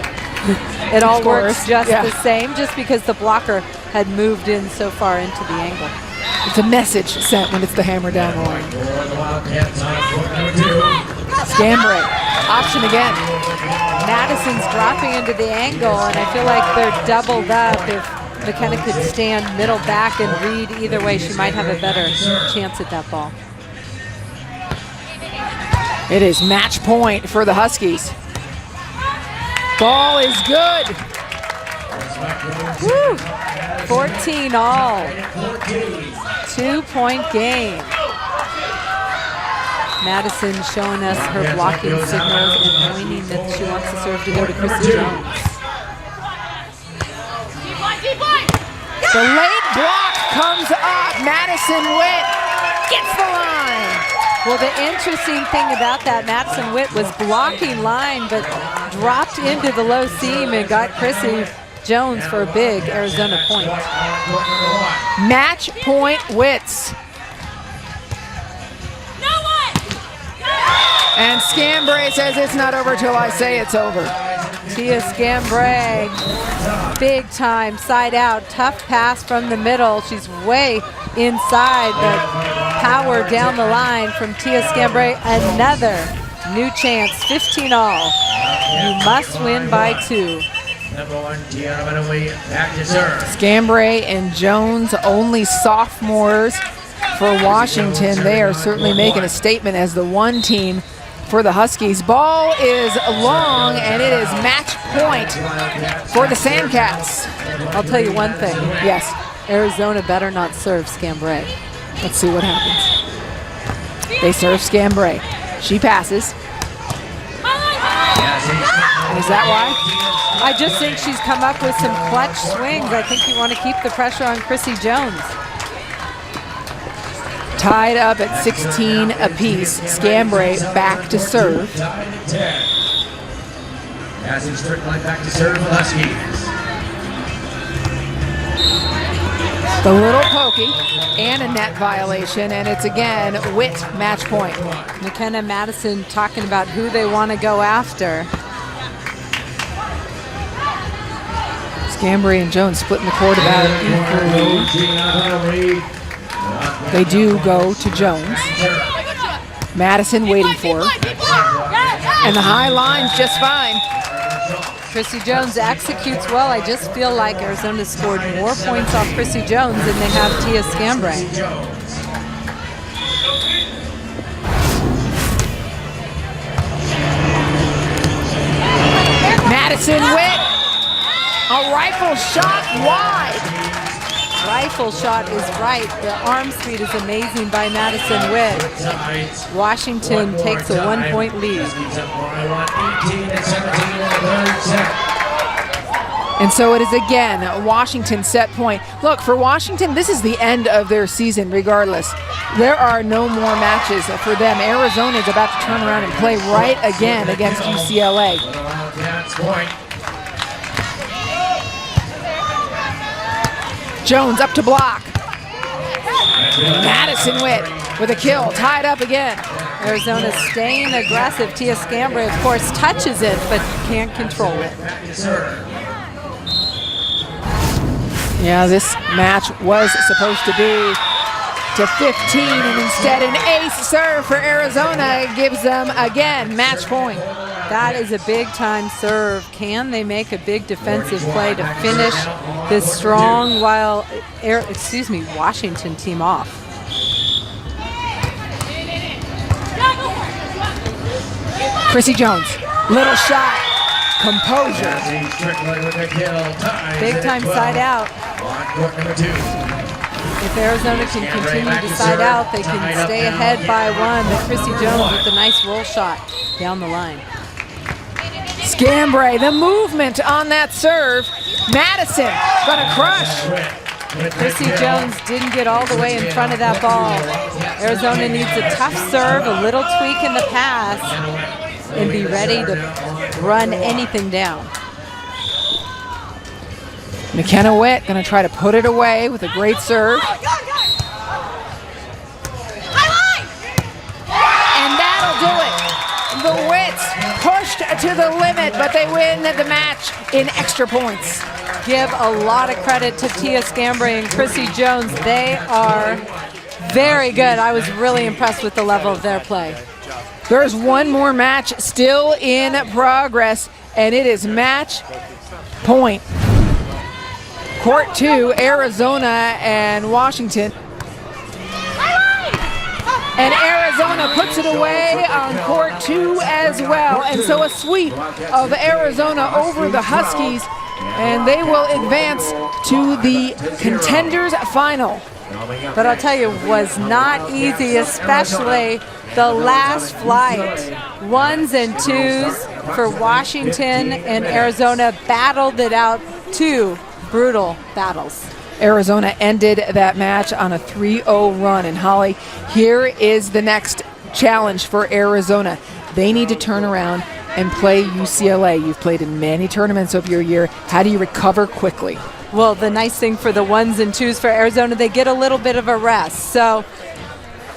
it all works just the same, just because the blocker had moved in so far into the angle. It's a message sent when it's the hammer down the line. Scambray, option again. Madison's dropping into the angle, and I feel like they're doubled up. If McKenna could stand middle back and read either way, she might have a better chance at that ball. It is match point for the Huskies. Ball is good. Woo. 14 all. 2-point game. Madison showing us her blocking signals and pointing that she wants the serve to go to Chrissy Jones. The late block comes up. Madison Witt gets the line. Well, the interesting thing about that, Madison Witt was blocking line, but dropped into the low seam and got Chrissy Jones for a big Arizona point. Match point Wits. And Scambray says it's not over till I say it's over. Tia Scambray, big time, side out, tough pass from the middle. She's way inside, but power down the line from Tia Scambray. Another new chance, 15 all. You must win by 2. Number 1, Gianna Medley, back to serve. Scambray and Jones, only sophomores for Washington. They are certainly making a statement as the one team for the Huskies. Ball is long, and it is match point for the Sandcats. I'll tell you one thing. Yes. Arizona better not serve Scambray. Let's see what happens. They serve Scambray. She passes. Is that why? I just think she's come up with some clutch swings. I think you want to keep the pressure on Chrissy Jones. Tied up at 16 apiece. Scambray back to serve. Passing Strickland back to serve for the Huskies. The little pokey and a net violation, and it's again Witt match point. McKenna Madison talking about who they want to go after. Scambray and Jones splitting the court about equally. They do go to Jones. Madison waiting for her. And the high line's just fine. Chrissy Jones executes well. I just feel like Arizona scored more points off Chrissy Jones than they have Tia Scambray. Madison Witt, a rifle shot wide. Rifle shot is right. The arm speed is amazing by Madison Witt. Washington takes a 1-point lead. And so it is again Washington set point. Look, for Washington, this is the end of their season regardless. There are no more matches for them. Arizona is about to turn around and play right again against UCLA. Jones up to block. Madison Witt with a kill, tied up again. Arizona staying aggressive. Tia Scambray, of course, touches it, but can't control it. Yeah, this match was supposed to be to 15, and instead an ace serve for Arizona gives them, again, match point. That is a big-time serve. Can they make a big defensive play to finish this strong Washington team off? Chrissy Jones, little shot, composure. Big-time side out. If Arizona can continue to side out, they can stay ahead by 1. But Chrissy Jones with a nice roll shot down the line. Scambray, the movement on that serve. Madison gonna crush. Chrissy Jones didn't get all the way in front of that ball. Arizona needs a tough serve, a little tweak in the pass, and be ready to run anything down. McKenna Witt gonna try to put it away with a great serve. And that'll do it. The Wits pushed to the limit, but they win the match in extra points. Give a lot of credit to Tia Scambray and Chrissy Jones. They are very good. I was really impressed with the level of their play. There's one more match still in progress, and it is match point. Court 2, Arizona and Washington. And Arizona puts it away on court 2 as well. And so a sweep of Arizona over the Huskies, and they will advance to the Contenders final. But I'll tell you, was not easy, especially the last flight. 1s and 2s for Washington, and Arizona battled it out. 2 brutal battles. Arizona ended that match on a 3-0 run. And Holly, here is the next challenge for Arizona. They need to turn around and play UCLA. You've played in many tournaments of your year. How do you recover quickly? Well, the nice thing for the 1s and 2s for Arizona, they get a little bit of a rest. So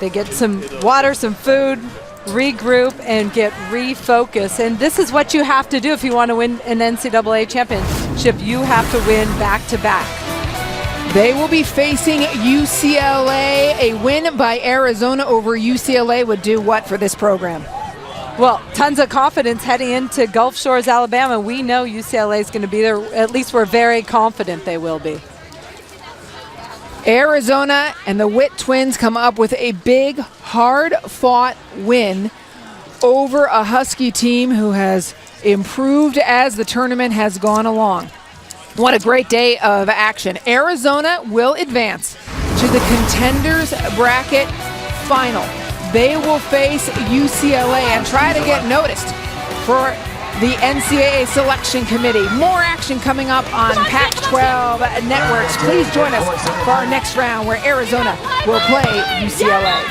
they get some water, some food, regroup, and get refocused. And this is what you have to do if you want to win an NCAA championship. You have to win back-to-back. They will be facing UCLA. A win by Arizona over UCLA would do what for this program? Well, tons of confidence heading into Gulf Shores, Alabama. We know UCLA is going to be there. At least we're very confident they will be. Arizona and the Witt twins come up with a big, hard-fought win over a Husky team who has improved as the tournament has gone along. What a great day of action. Arizona will advance to the Contenders Bracket Final. They will face UCLA and try to get noticed for the NCAA Selection Committee. More action coming up on Pac-12 Networks. Please join us for our next round where Arizona will play UCLA.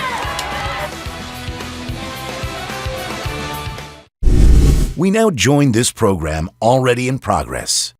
We now join this program already in progress.